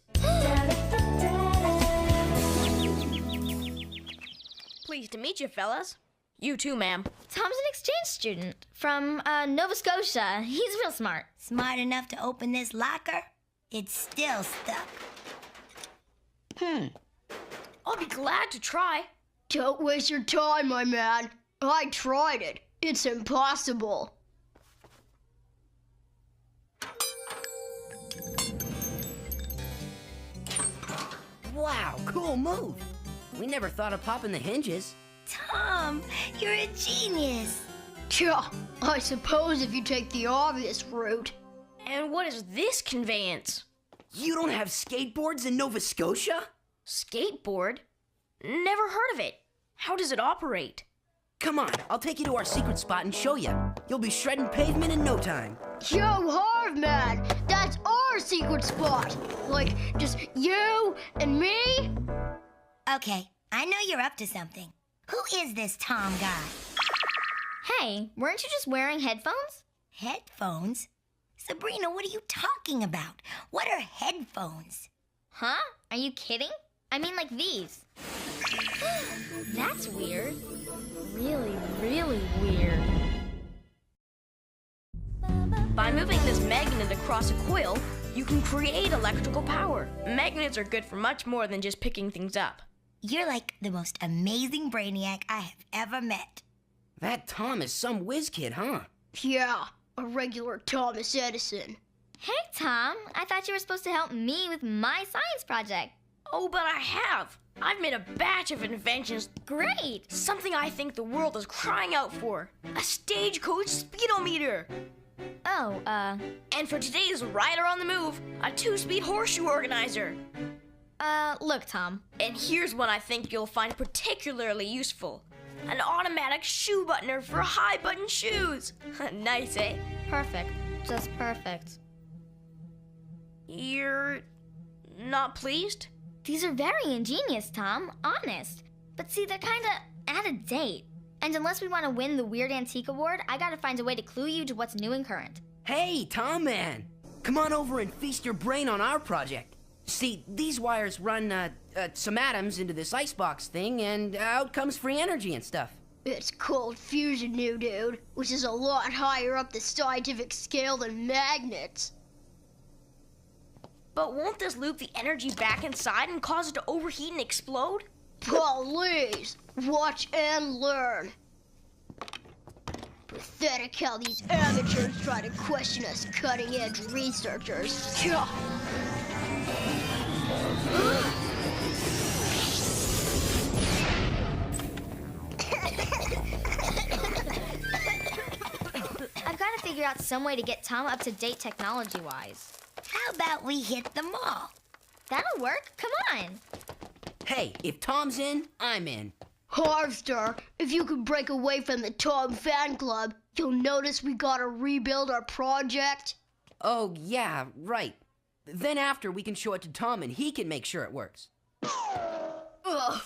Pleased to meet you, fellas. You too, ma'am. Tom's an exchange student from Nova Scotia. He's real smart. Smart enough to open this locker? It's still stuck. I'll be glad to try. Don't waste your time, my man. I tried it. It's impossible. Wow, cool move. We never thought of popping the hinges. Tom, you're a genius. Yeah, I suppose if you take the obvious route. And what is this conveyance? You don't have skateboards in Nova Scotia? Skateboard? Never heard of it. How does it operate? Come on, I'll take you to our secret spot and show you. You'll be shredding pavement in no time. Yo, Harv, man! That's our secret spot! Like, just you and me? Okay, I know you're up to something. Who is this Tom guy? Hey, weren't you just wearing headphones? Headphones? Sabrina, what are you talking about? What are headphones? Huh? Are you kidding? I mean like these. That's weird. Really, really weird. By moving this magnet across a coil, you can create electrical power. Magnets are good for much more than just picking things up. You're like the most amazing brainiac I have ever met. That Tom is some whiz kid, huh? Yeah, a regular Thomas Edison. Hey, Tom. I thought you were supposed to help me with my science project. Oh, but I have. I've made a batch of inventions. Great! Something I think the world is crying out for. A stagecoach speedometer. Oh, And for today's Rider on the Move, a 2-speed horseshoe organizer. Look, Tom. And here's one I think you'll find particularly useful. An automatic shoe buttoner for high-button shoes. Nice, eh? Perfect. Just perfect. You're not pleased? These are very ingenious, Tom. Honest. But see, they're kinda out of date. And unless we want to win the Weird Antique Award, I gotta find a way to clue you to what's new and current. Hey, Tom man. Come on over and feast your brain on our project. See, these wires run, some atoms into this icebox thing, and out comes free energy and stuff. It's called fusion, new dude, which is a lot higher up the scientific scale than magnets. But won't this loop the energy back inside and cause it to overheat and explode? Please, watch and learn. Pathetic how these amateurs try to question us cutting-edge researchers. Gah. I've got to figure out some way to get Tom up to date technology-wise. How about we hit the mall? That'll work. Come on. Hey, if Tom's in, I'm in. Harvester, if you could break away from the Tom fan club, you'll notice we gotta rebuild our project. Oh, yeah, right. Then after, we can show it to Tom and he can make sure it works. Ugh.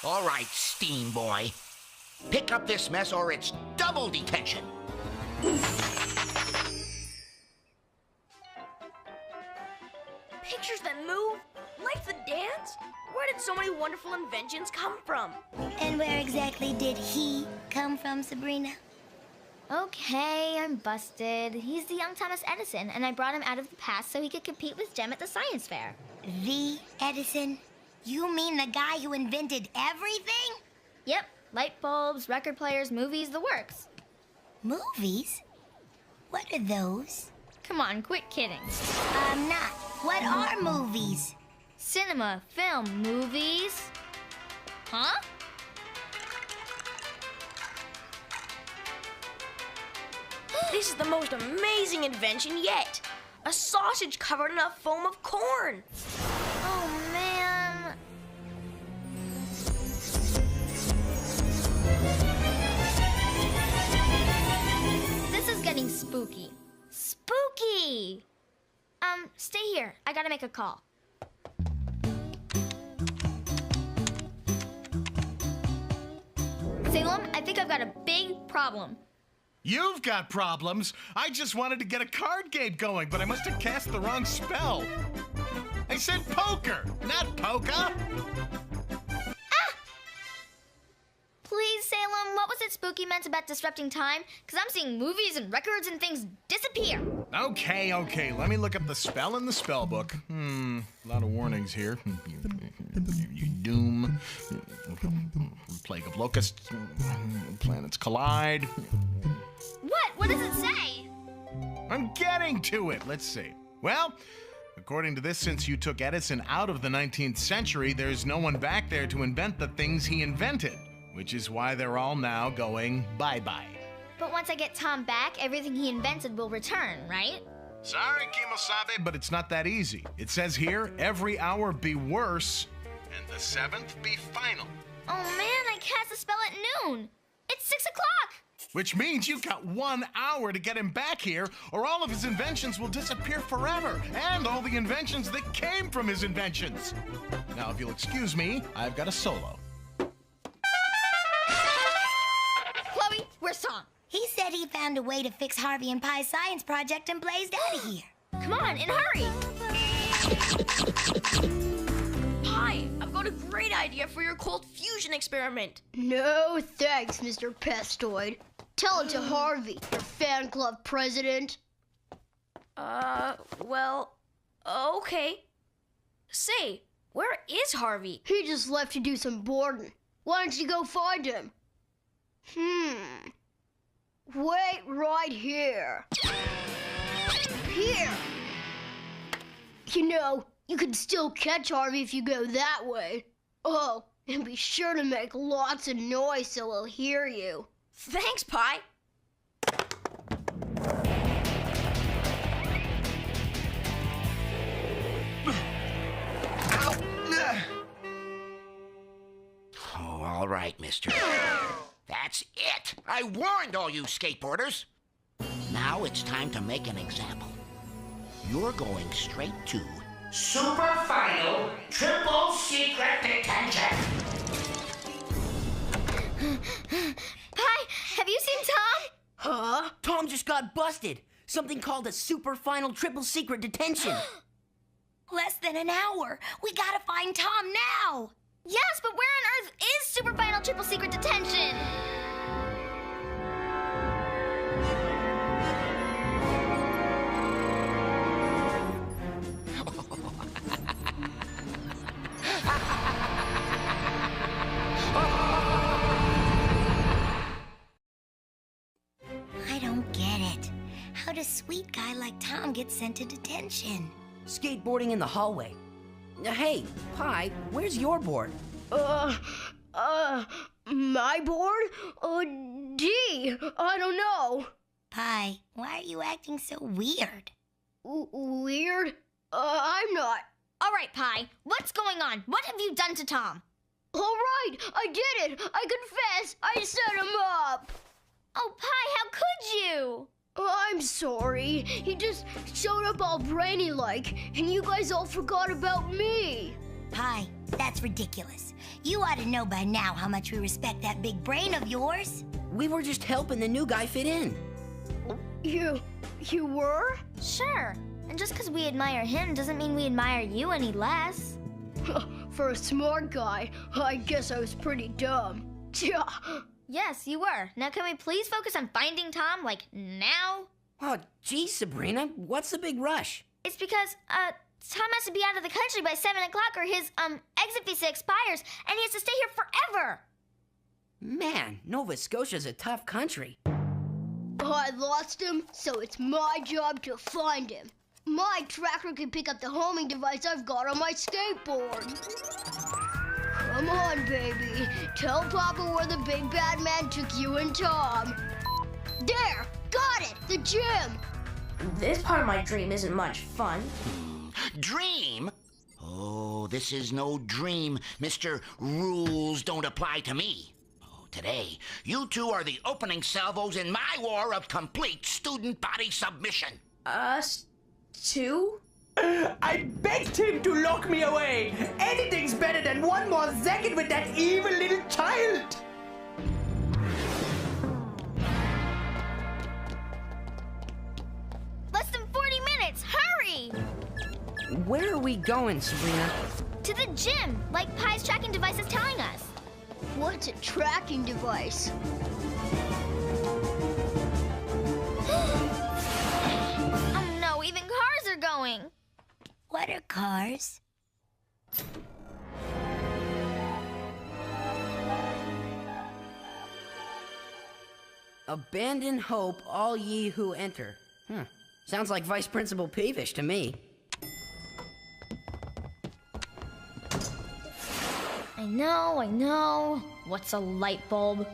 All right, Steam Boy. Pick up this mess or it's double detention. Pictures that move? Lights that dance? Where did so many wonderful inventions come from? And where exactly did he come from, Sabrina? Okay, I'm busted. He's the young Thomas Edison, and I brought him out of the past so he could compete with Jem at the science fair. The Edison? You mean the guy who invented everything? Yep, light bulbs, record players, movies, the works. Movies? What are those? Come on, quit kidding. I'm not. What are movies? Cinema, film, movies. Huh? This is the most amazing invention yet. A sausage covered in a foam of corn. Oh, man. This is getting spooky. Spooky! Stay here. I gotta make a call. Salem, I think I've got a big problem. You've got problems. I just wanted to get a card game going, but I must have cast the wrong spell. I said poker, not polka. Please, Salem, what was it Spooky meant about disrupting time? Because I'm seeing movies and records and things disappear. Okay. Let me look up the spell in the spell book. A lot of warnings here. You doom. Plague of locusts. Planets collide. What does it say? I'm getting to it. Let's see. Well, according to this, since you took Edison out of the 19th century, there's no one back there to invent the things he invented, which is why they're all now going bye-bye. But once I get Tom back, everything he invented will return, right? Sorry, Kimosabe, but it's not that easy. It says here, every hour be worse, and the 7th be final. Oh man, I cast a spell at noon. It's 6 o'clock. Which means you've got 1 hour to get him back here, or all of his inventions will disappear forever, and all the inventions that came from his inventions. Now, if you'll excuse me, I've got a solo. Chloe, where's Tom? He said he found a way to fix Harvey and Pie's science project and blazed out of here. Come on, and hurry! Pie, I've got a great idea for your cold fusion experiment. No thanks, Mr. Pestoid. Tell it to Harvey, your fan club president. Well, okay. Say, where is Harvey? He just left to do some boarding. Why don't you go find him? Wait right here. Here. You know, you can still catch Harvey if you go that way. Oh, and be sure to make lots of noise so he'll hear you. Thanks, Pie. Oh, all right, mister. That's it. I warned all you skateboarders. Now it's time to make an example. You're going straight to Super Final Triple Secret Detention. Pie, have you seen Tom? Huh? Tom just got busted. Something called a super final triple secret detention. Less than an hour. We gotta find Tom now. Yes, but where on earth is Super Final Triple Secret Detention? I don't get it. How does sweet guy like Tom get sent to detention? Skateboarding in the hallway. Hey, Pi, where's your board? My board? D. I don't know. Pi, why are you acting so weird? Weird? I'm not. All right, Pi, what's going on? What have you done to Tom? All right, I did it. I confess. I set him up. Oh, Pi, how could you? I'm sorry. He just showed up all brainy-like, and you guys all forgot about me. Pi, that's ridiculous. You ought to know by now how much we respect that big brain of yours. We were just helping the new guy fit in. You were? Sure. And just because we admire him doesn't mean we admire you any less. For a smart guy, I guess I was pretty dumb. Yes, you were. Now can we please focus on finding Tom, like, now? Oh, geez, Sabrina, what's the big rush? It's because, Tom has to be out of the country by 7 o'clock or his, exit visa expires, and he has to stay here forever. Man, Nova Scotia's a tough country. I lost him, so it's my job to find him. My tracker can pick up the homing device I've got on my skateboard. Come on, baby. Tell Papa where the big bad man took you and Tom. There! Got it! The gym! This part of my dream isn't much fun. Dream? Oh, this is no dream, Mr. Rules Don't Apply to Me. Oh, today, you two are the opening salvos in my war of complete student body submission. Us two? I begged him to lock me away. Anything's better than one more second with that evil little child. Less than 40 minutes! Hurry! Where are we going, Sabrina? To the gym, like Pi's tracking device is telling us. What's a tracking device? Oh no, even cars are going. What are cars? Abandon hope, all ye who enter. Sounds like Vice Principal Peevish to me. I know. What's a light bulb?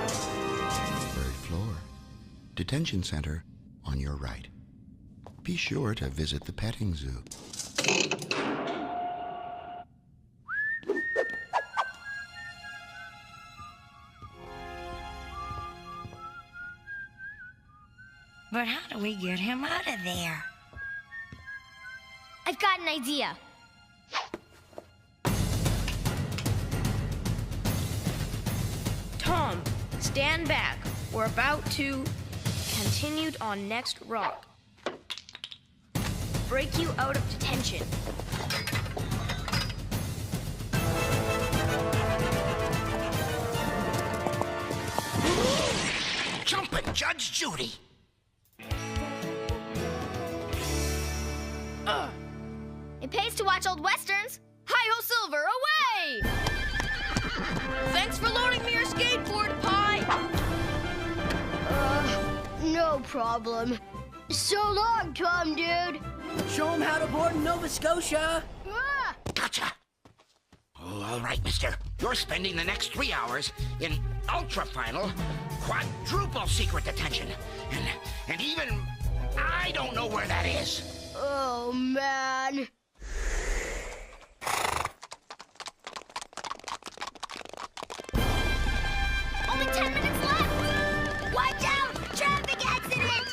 Third floor. Detention center on your right. Be sure to visit the petting zoo. But how do we get him out of there? I've got an idea. Tom, stand back. We're about to continued on next rock. Break you out of detention. Jumpin' Judge Judy. It pays to watch old westerns. Hi-ho Silver, away! Thanks for loaning me your skateboard, Pi. No problem. So long, Tom, dude. Show him how to board in Nova Scotia. Gotcha. Oh, all right, mister. You're spending the next 3 hours in ultra-final quadruple secret detention. And even I don't know where that is. Oh, man. Only 10 minutes left! Watch out! Traffic accident!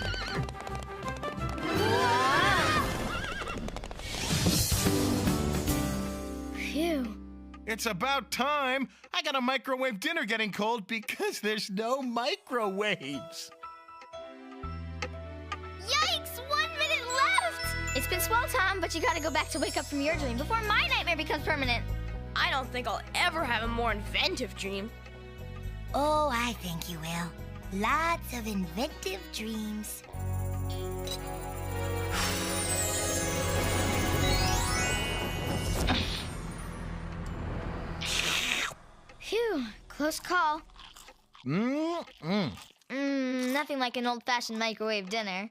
Phew. It's about time. I got a microwave dinner getting cold because there's no microwaves. Yikes! 1 minute left! It's been swell, Tom, but you gotta go back to wake up from your dream before my nightmare becomes permanent. I don't think I'll ever have a more inventive dream. Oh, I think you will. Lots of inventive dreams. Phew, close call. Nothing like an old-fashioned microwave dinner.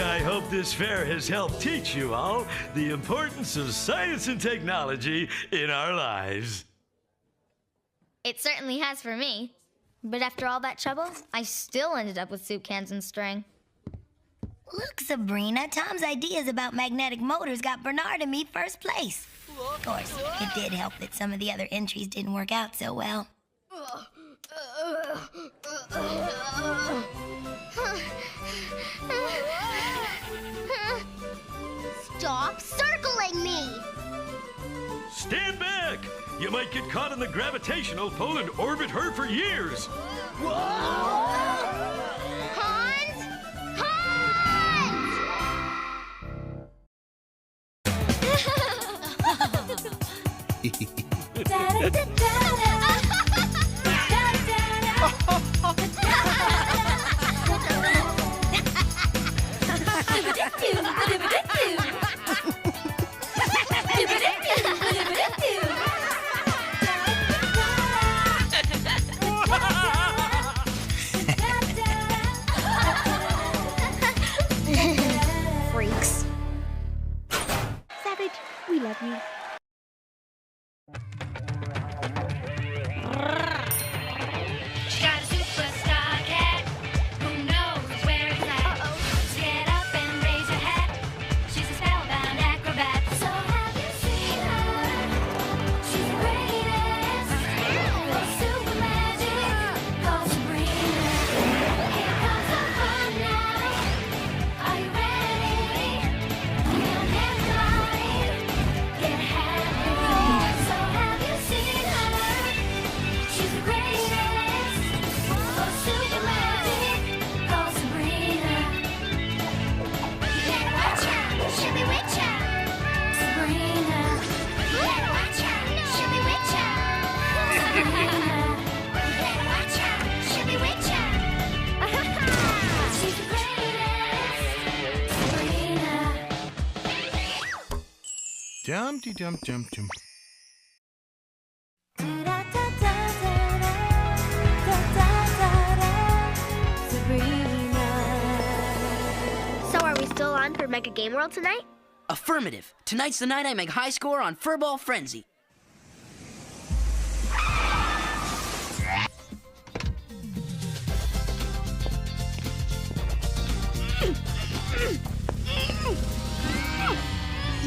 I hope this fair has helped teach you all the importance of science and technology in our lives. It certainly has for me. But after all that trouble, I still ended up with soup cans and string. Look, Sabrina, Tom's ideas about magnetic motors got Bernard and me first place. Of course, it did help that some of the other entries didn't work out so well. Stop circling me! Stand back! You might get caught in the gravitational pull and orbit her for years. Hans! Freaks. Savage, we love you. She got a superstar cat. Who knows where it's at? Get up and raise your hat. She's a spellbound acrobat. So have you seen her? She's the greatest. The super magic. Call Sabrina. Here comes the fun now. Are you ready? Can everybody get happy? So have you seen her? She's the greatest. Oh, super magic. Call Sabrina. You better watch out. She'll be with ya. Sabrina. You better watch out. She'll be with ya. Sabrina. You better watch out. She'll be with ya. She's the greatest. Sabrina. Dumpty dum dum dum. So are we still on for Mega Game World tonight? Affirmative. Tonight's the night I make high score on Furball Frenzy.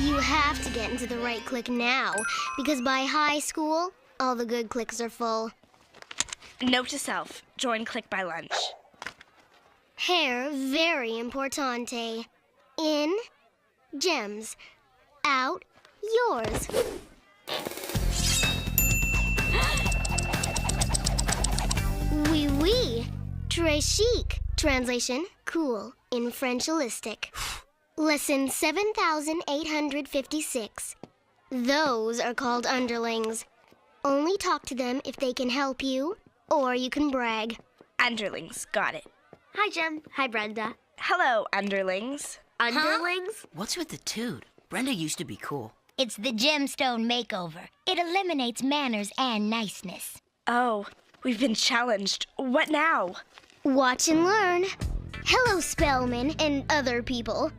You have to get into the right click now, because by high school, all the good clicks are full. Note to self, join Click by lunch. Hair very importante. In, gems. Out, yours. Oui, oui. Très chic. Translation, cool, in Frenchalistic. Lesson 7856. Those are called underlings. Only talk to them if they can help you, or you can brag. Underlings, got it. Hi, Jem. Hi, Brenda. Hello, underlings. Underlings? What's with the toot? Brenda used to be cool. It's the gemstone makeover. It eliminates manners and niceness. Oh, we've been challenged. What now? Watch and learn. Hello, Spellman and other people.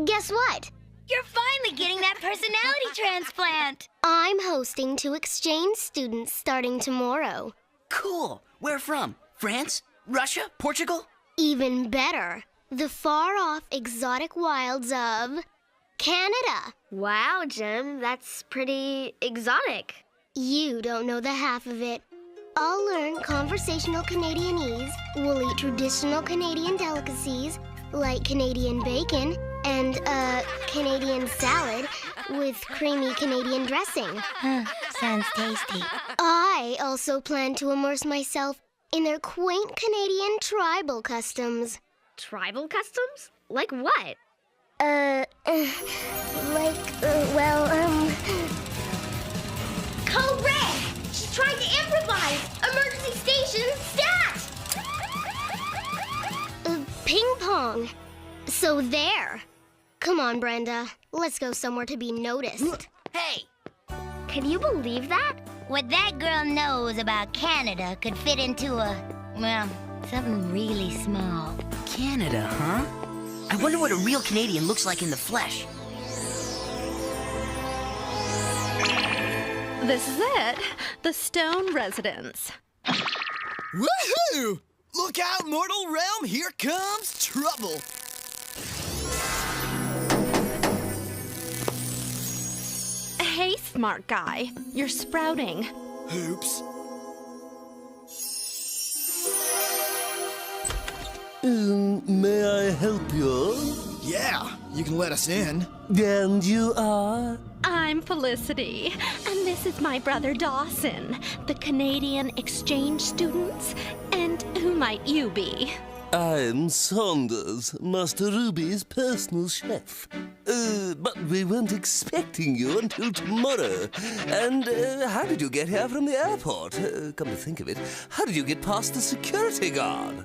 Guess what? You're finally getting that personality transplant. I'm hosting 2 exchange students starting tomorrow. Cool. Where from? France? Russia? Portugal? Even better, the far-off exotic wilds of Canada. Wow, Jem, that's pretty exotic. You don't know the half of it. I'll learn conversational Canadianese, we'll eat traditional Canadian delicacies like Canadian bacon and a Canadian salad with creamy Canadian dressing. Sounds tasty. I also plan to immerse myself in their quaint Canadian tribal customs. Tribal customs? Like what? Code Red! She's trying to improvise! Emergency station, stat! Ping pong. So there. Come on, Brenda. Let's go somewhere to be noticed. Hey! Can you believe that? What that girl knows about Canada could fit into something really small. Canada, huh? I wonder what a real Canadian looks like in the flesh. This is it. The Stone Residence. Woohoo! Look out, mortal realm! Here comes trouble! Hey, smart guy. You're sprouting. Oops. May I help you? Yeah, you can let us in. And you are? I'm Felicity, and this is my brother Dawson, the Canadian exchange students. And who might you be? I'm Saunders, Master Ruby's personal chef. But we weren't expecting you until tomorrow. And how did you get here from the airport? Come to think of it, how did you get past the security guard?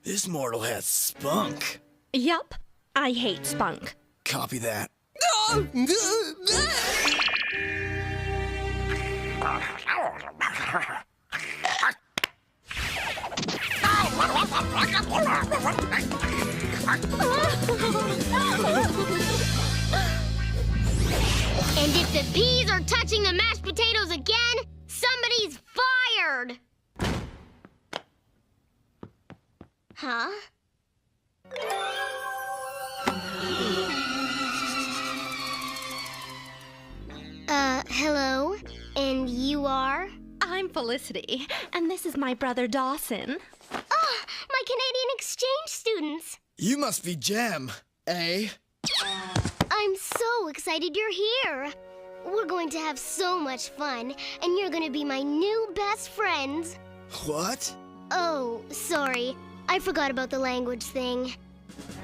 This mortal has spunk. Yup, I hate spunk. Copy that. And if the peas are touching the mashed potatoes again, somebody's fired! Huh? Hello? And you are? I'm Felicity, and this is my brother Dawson. Oh, my Canadian exchange students! You must be Jem, eh? I'm so excited you're here! We're going to have so much fun, and you're going to be my new best friends. What? Oh, sorry. I forgot about the language thing.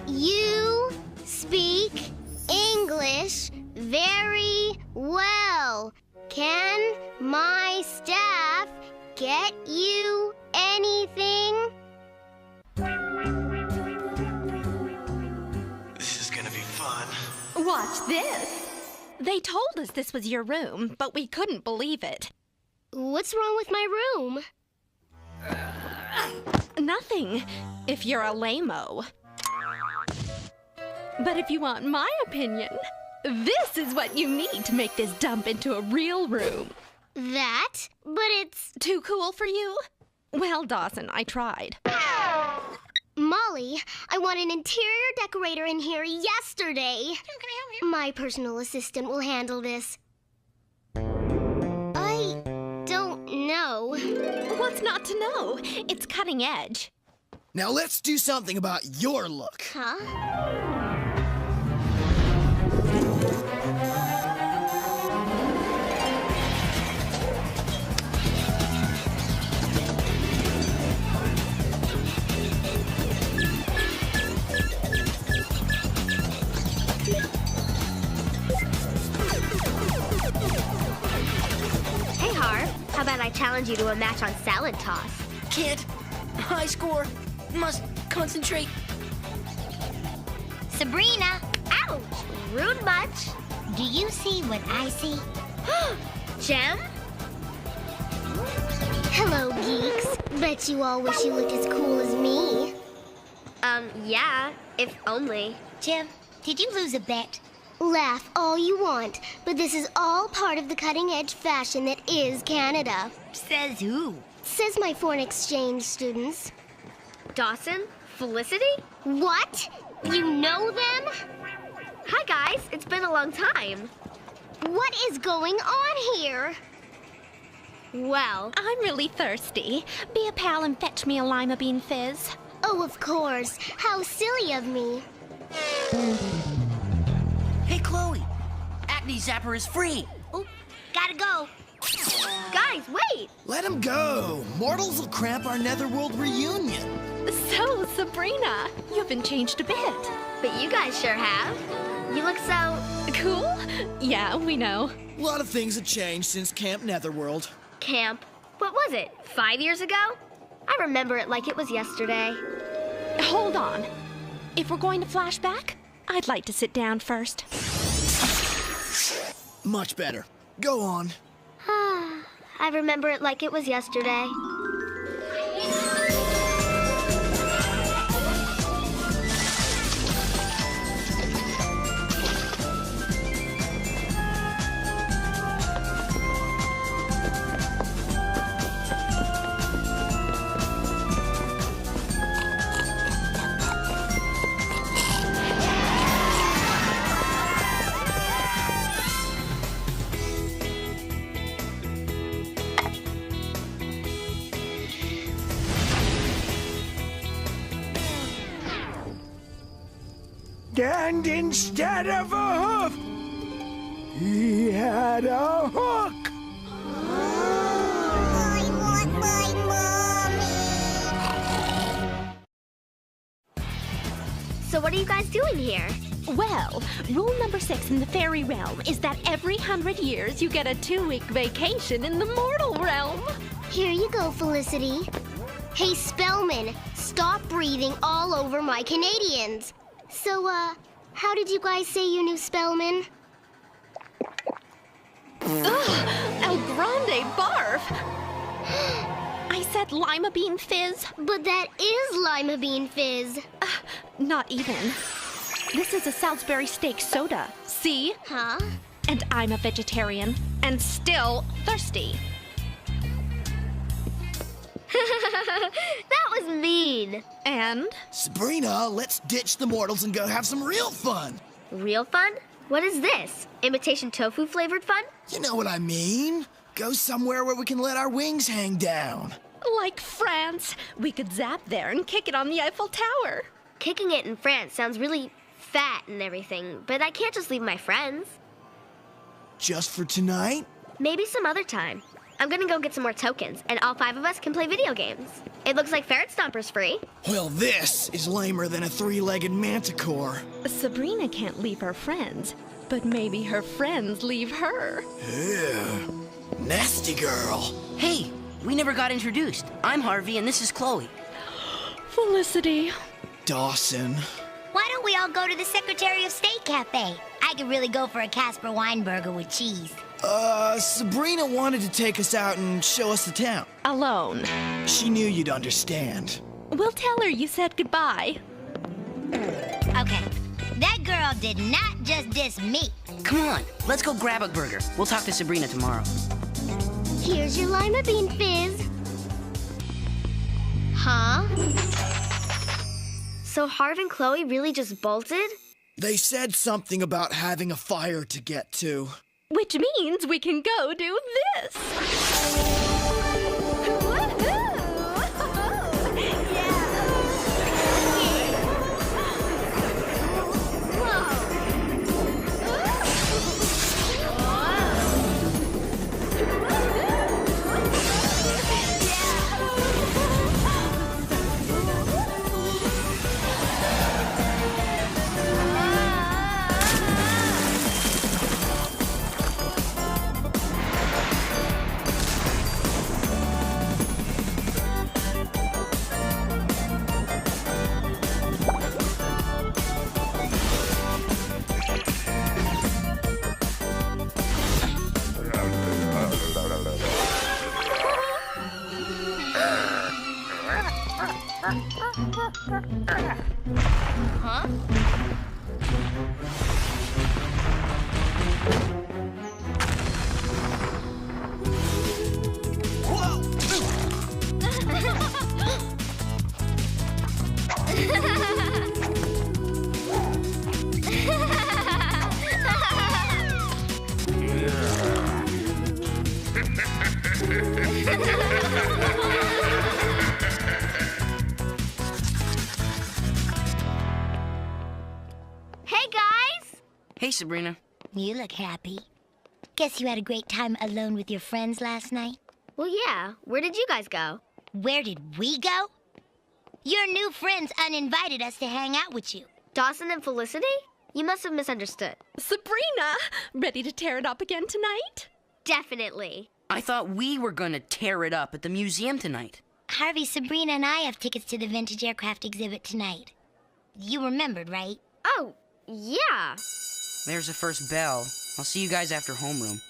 You speak English very well. Can my staff get you anything? This is gonna be fun. Watch this. They told us this was your room, but we couldn't believe it. What's wrong with my room? Nothing, if you're a lame-o. But if you want my opinion, this is what you need to make this dump into a real room. That? But it's... Too cool for you? Well, Dawson, I tried. Molly, I want an interior decorator in here yesterday. My personal assistant will handle this. I don't know. What's not to know? It's cutting edge. Now let's do something about your look. Huh? Hey, Harv. How about I challenge you to a match on salad toss? Can't. High score. Must concentrate. Sabrina! Ouch! Rude much. Do you see what I see? Jem? Hello, geeks. Bet you all wish you looked as cool as me. Yeah, if only. Jem, did you lose a bet? Laugh all you want, but this is all part of the cutting-edge fashion that is Canada. Says who? Says my foreign exchange students. Dawson? Felicity? What? You know them? Hi, guys. It's been a long time. What is going on here? Well, I'm really thirsty. Be a pal and fetch me a lima bean fizz. Oh, of course. How silly of me. Hey, Chloe. Acne Zapper is free. Oh, gotta go. Guys, wait! Let him go. Mortals will cramp our netherworld reunion. So, Sabrina, you haven't changed a bit. But you guys sure have. You look so... cool? Yeah, we know. A lot of things have changed since Camp Netherworld. Camp. What was it, 5 years ago? I remember it like it was yesterday. Hold on. If we're going to flash back, I'd like to sit down first. Much better. Go on. I remember it like it was yesterday. And instead of a hoof, he had a hook. So what are you guys doing here? Well, rule number 6 in the fairy realm is that every 100 years you get a 2-week vacation in the mortal realm. Here you go, Felicity. Hey, Spellman, stop breathing all over my Canadians. So, how did you guys say you knew Spellman? Ugh, El Grande barf! I said lima bean fizz. But that is lima bean fizz. Not even. This is a Salisbury steak soda. See? Huh? And I'm a vegetarian and still thirsty. That was mean. And? Sabrina, let's ditch the mortals and go have some real fun. Real fun? What is this? Imitation tofu flavored fun? You know what I mean. Go somewhere where we can let our wings hang down. Like France. We could zap there and kick it on the Eiffel Tower. Kicking it in France sounds really fat and everything, but I can't just leave my friends. Just for tonight? Maybe some other time. I'm gonna go get some more tokens, and all 5 of us can play video games. It looks like Ferret Stomper's free. Well, this is lamer than a 3-legged manticore. Sabrina can't leave her friends, but maybe her friends leave her. Ew. Nasty girl. Hey, we never got introduced. I'm Harvey, and this is Chloe. Felicity. Dawson. Why don't we all go to the Secretary of State Cafe? I could really go for a Casper Weinberger with cheese. Sabrina wanted to take us out and show us the town. Alone. She knew you'd understand. We'll tell her you said goodbye. Okay. That girl did not just diss me. Come on, let's go grab a burger. We'll talk to Sabrina tomorrow. Here's your lima bean fizz. Huh? So Harv and Chloe really just bolted? They said something about having a fire to get to. Which means we can go do this. Huh? Hey, guys! Hey, Sabrina. You look happy. Guess you had a great time alone with your friends last night? Well, yeah. Where did you guys go? Where did we go? Your new friends uninvited us to hang out with you. Dawson and Felicity? You must have misunderstood. Sabrina, ready to tear it up again tonight? Definitely. I thought we were gonna tear it up at the museum tonight. Harvey, Sabrina, and I have tickets to the vintage aircraft exhibit tonight. You remembered, right? Oh, yeah. There's the first bell. I'll see you guys after homeroom.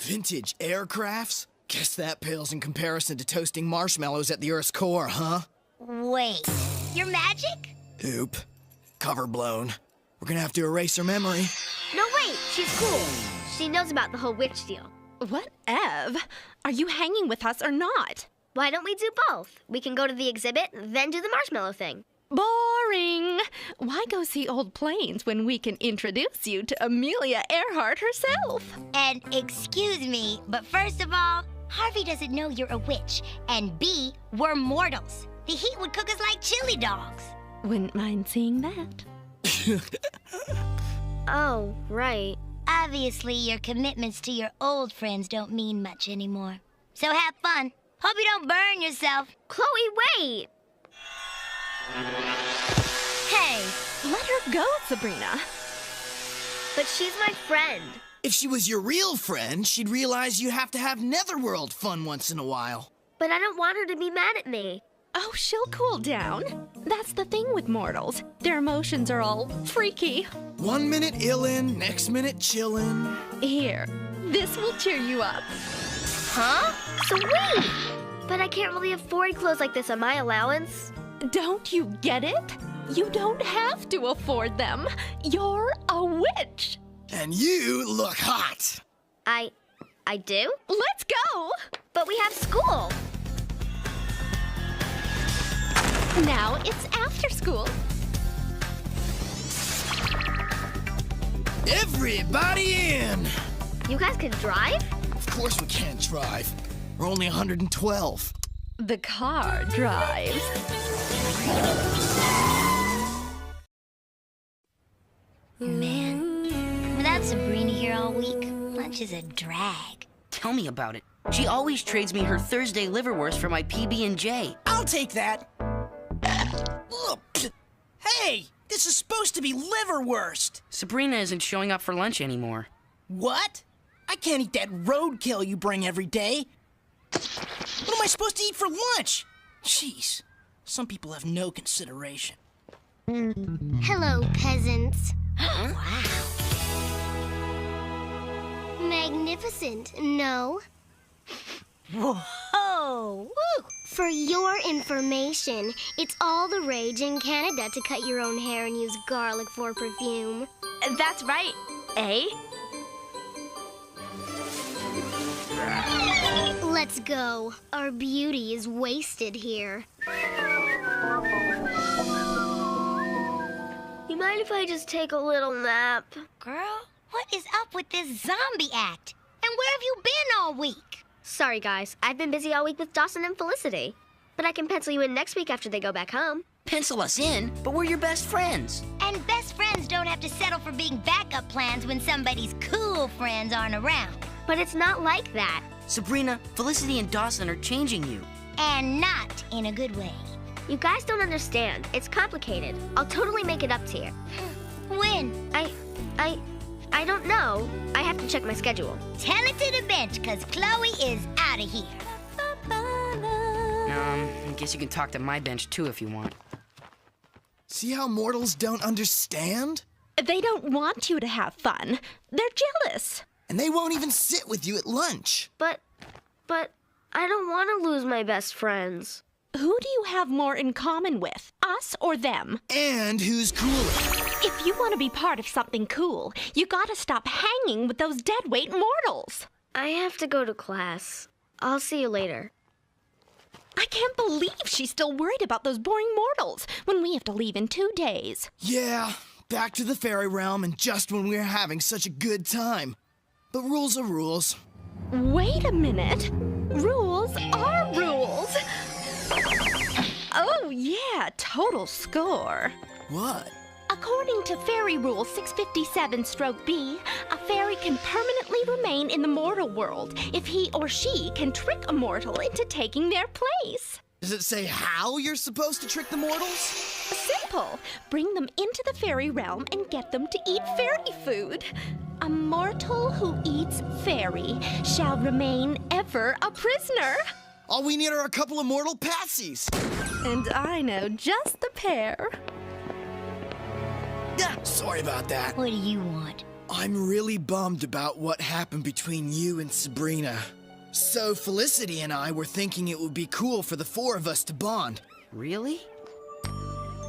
Vintage aircrafts? Guess that pales in comparison to toasting marshmallows at the Earth's core, huh? Wait, you're magic? Oop. Cover blown. We're gonna have to erase her memory. No, wait. She's cool. She knows about the whole witch deal. What, Ev? Are you hanging with us or not? Why don't we do both? We can go to the exhibit, then do the marshmallow thing. Boring! Why go see old planes when we can introduce you to Amelia Earhart herself? And excuse me, but first of all, Harvey doesn't know you're a witch. And B, we're mortals. The heat would cook us like chili dogs. Wouldn't mind seeing that. Oh, right. Obviously, your commitments to your old friends don't mean much anymore. So have fun. Hope you don't burn yourself. Chloe, wait! Hey, let her go, Sabrina. But she's my friend. If she was your real friend, she'd realize you have to have netherworld fun once in a while. But I don't want her to be mad at me. Oh, she'll cool down. That's the thing with mortals. Their emotions are all freaky. 1 minute illin', next minute chillin'. Here, this will cheer you up. Huh? Sweet! But I can't really afford clothes like this on my allowance. Don't you get it? You don't have to afford them. You're a witch. And you look hot. I do? Let's go! But we have school. Now it's after school. Everybody in! You guys can drive? Of course we can't drive. We're only 112. The car drives. Man, without Sabrina here all week, lunch is a drag. Tell me about it. She always trades me her Thursday liverwurst for my PB&J. I'll take that. Hey, this is supposed to be liverwurst. Sabrina isn't showing up for lunch anymore. What? I can't eat that roadkill you bring every day. What am I supposed to eat for lunch? Jeez, some people have no consideration. Hello, peasants. Wow. Magnificent, no? Whoa! Woo! For your information, it's all the rage in Canada to cut your own hair and use garlic for perfume. That's right, eh? Let's go. Our beauty is wasted here. You mind if I just take a little nap? Girl, what is up with this zombie act? And where have you been all week? Sorry, guys. I've been busy all week with Dawson and Felicity. But I can pencil you in next week after they go back home. Pencil us in, but we're your best friends. And best friends don't have to settle for being backup plans when somebody's cool friends aren't around. But it's not like that. Sabrina, Felicity, and Dawson are changing you. And not in a good way. You guys don't understand. It's complicated. I'll totally make it up to you. When? I don't know. I have to check my schedule. Tell it to the bench, because Chloe is out of here. I guess you can talk to my bench too if you want. See how mortals don't understand? They don't want you to have fun. They're jealous. And they won't even sit with you at lunch. But I don't want to lose my best friends. Who do you have more in common with, us or them? And who's cooler? If you want to be part of something cool, you gotta stop hanging with those deadweight mortals. I have to go to class. I'll see you later. I can't believe she's still worried about those boring mortals when we have to leave in 2 days. Yeah, back to the fairy realm, and just when we're having such a good time. But rules are rules. Wait a minute. Rules are rules. Oh, yeah, total score. What? According to Fairy Rule 657-B, a fairy can permanently remain in the mortal world if he or she can trick a mortal into taking their place. Does it say how you're supposed to trick the mortals? Simple. Bring them into the fairy realm and get them to eat fairy food. A mortal who eats fairy shall remain ever a prisoner. All we need are a couple of mortal patsies. And I know just the pair. Sorry about that. What do you want? I'm really bummed about what happened between you and Sabrina. So Felicity and I were thinking it would be cool for the four of us to bond. Really?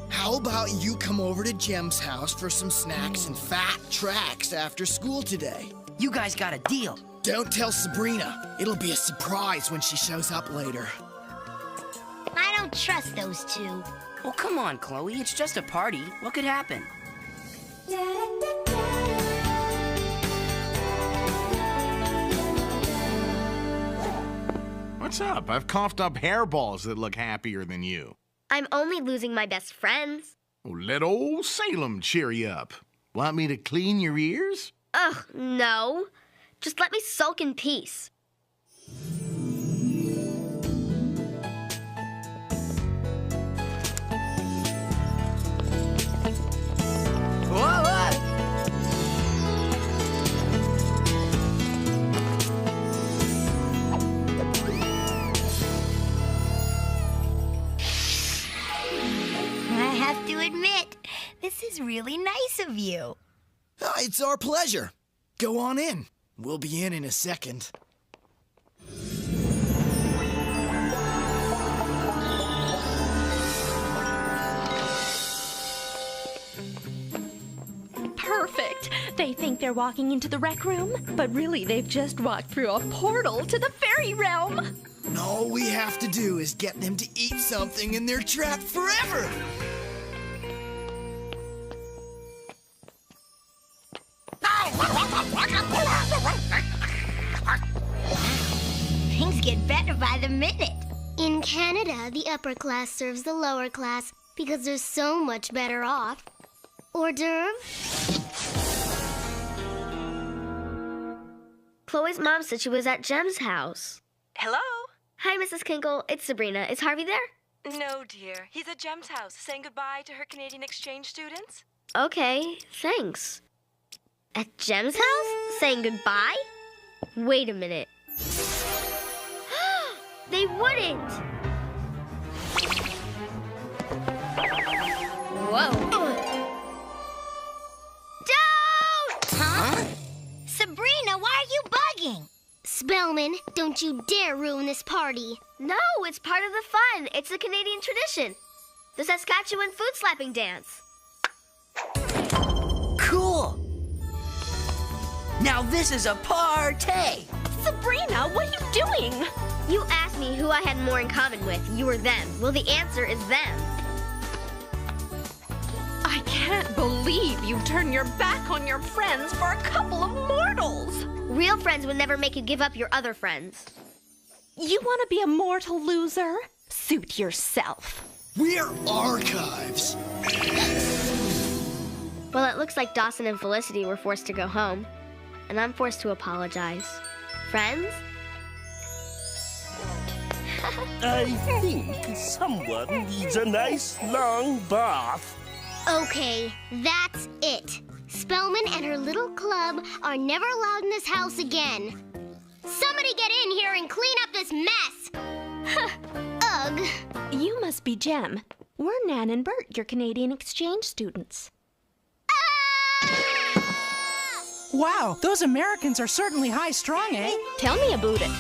How about you come over to Jem's house for some snacks and fat tracks after school today? You guys got a deal. Don't tell Sabrina. It'll be a surprise when she shows up later. I don't trust those two. Oh, come on, Chloe. It's just a party. What could happen? What's up? I've coughed up hairballs that look happier than you. I'm only losing my best friends. Oh, let old Salem cheer you up. Want me to clean your ears? Ugh, no. Just let me sulk in peace. I have to admit, this is really nice of you. It's our pleasure. Go on in. We'll be in a second. Perfect. They think they're walking into the rec room, but really they've just walked through a portal to the fairy realm. And all we have to do is get them to eat something and they're trapped forever. Things get better by the minute. In Canada, the upper class serves the lower class because they're so much better off. Hors d'oeuvre? Chloe's mom said she was at Jem's house. Hello? Hi, Mrs. Kinkle. It's Sabrina. Is Harvey there? No, dear. He's at Jem's house, saying goodbye to her Canadian exchange students. Okay, thanks. At Jem's house? Saying goodbye? Wait a minute. They wouldn't! Whoa. Don't! Huh? Sabrina, why are you bugging? Spellman, don't you dare ruin this party. No, it's part of the fun. It's a Canadian tradition. The Saskatchewan food slapping dance. Cool! Now this is a party! Sabrina, what are you doing? You asked me who I had more in common with, you or them. Well, the answer is them. I can't believe you turned your back on your friends for a couple of mortals. Real friends would never make you give up your other friends. You want to be a mortal loser? Suit yourself. We're archives. Well, it looks like Dawson and Felicity were forced to go home. And I'm forced to apologize. Friends? I think someone needs a nice long bath. Okay, that's it. Spellman and her little club are never allowed in this house again. Somebody get in here and clean up this mess! Ugh. You must be Jem. We're Nan and Bert, your Canadian exchange students. Wow, those Americans are certainly high-strung, eh? Tell me about it.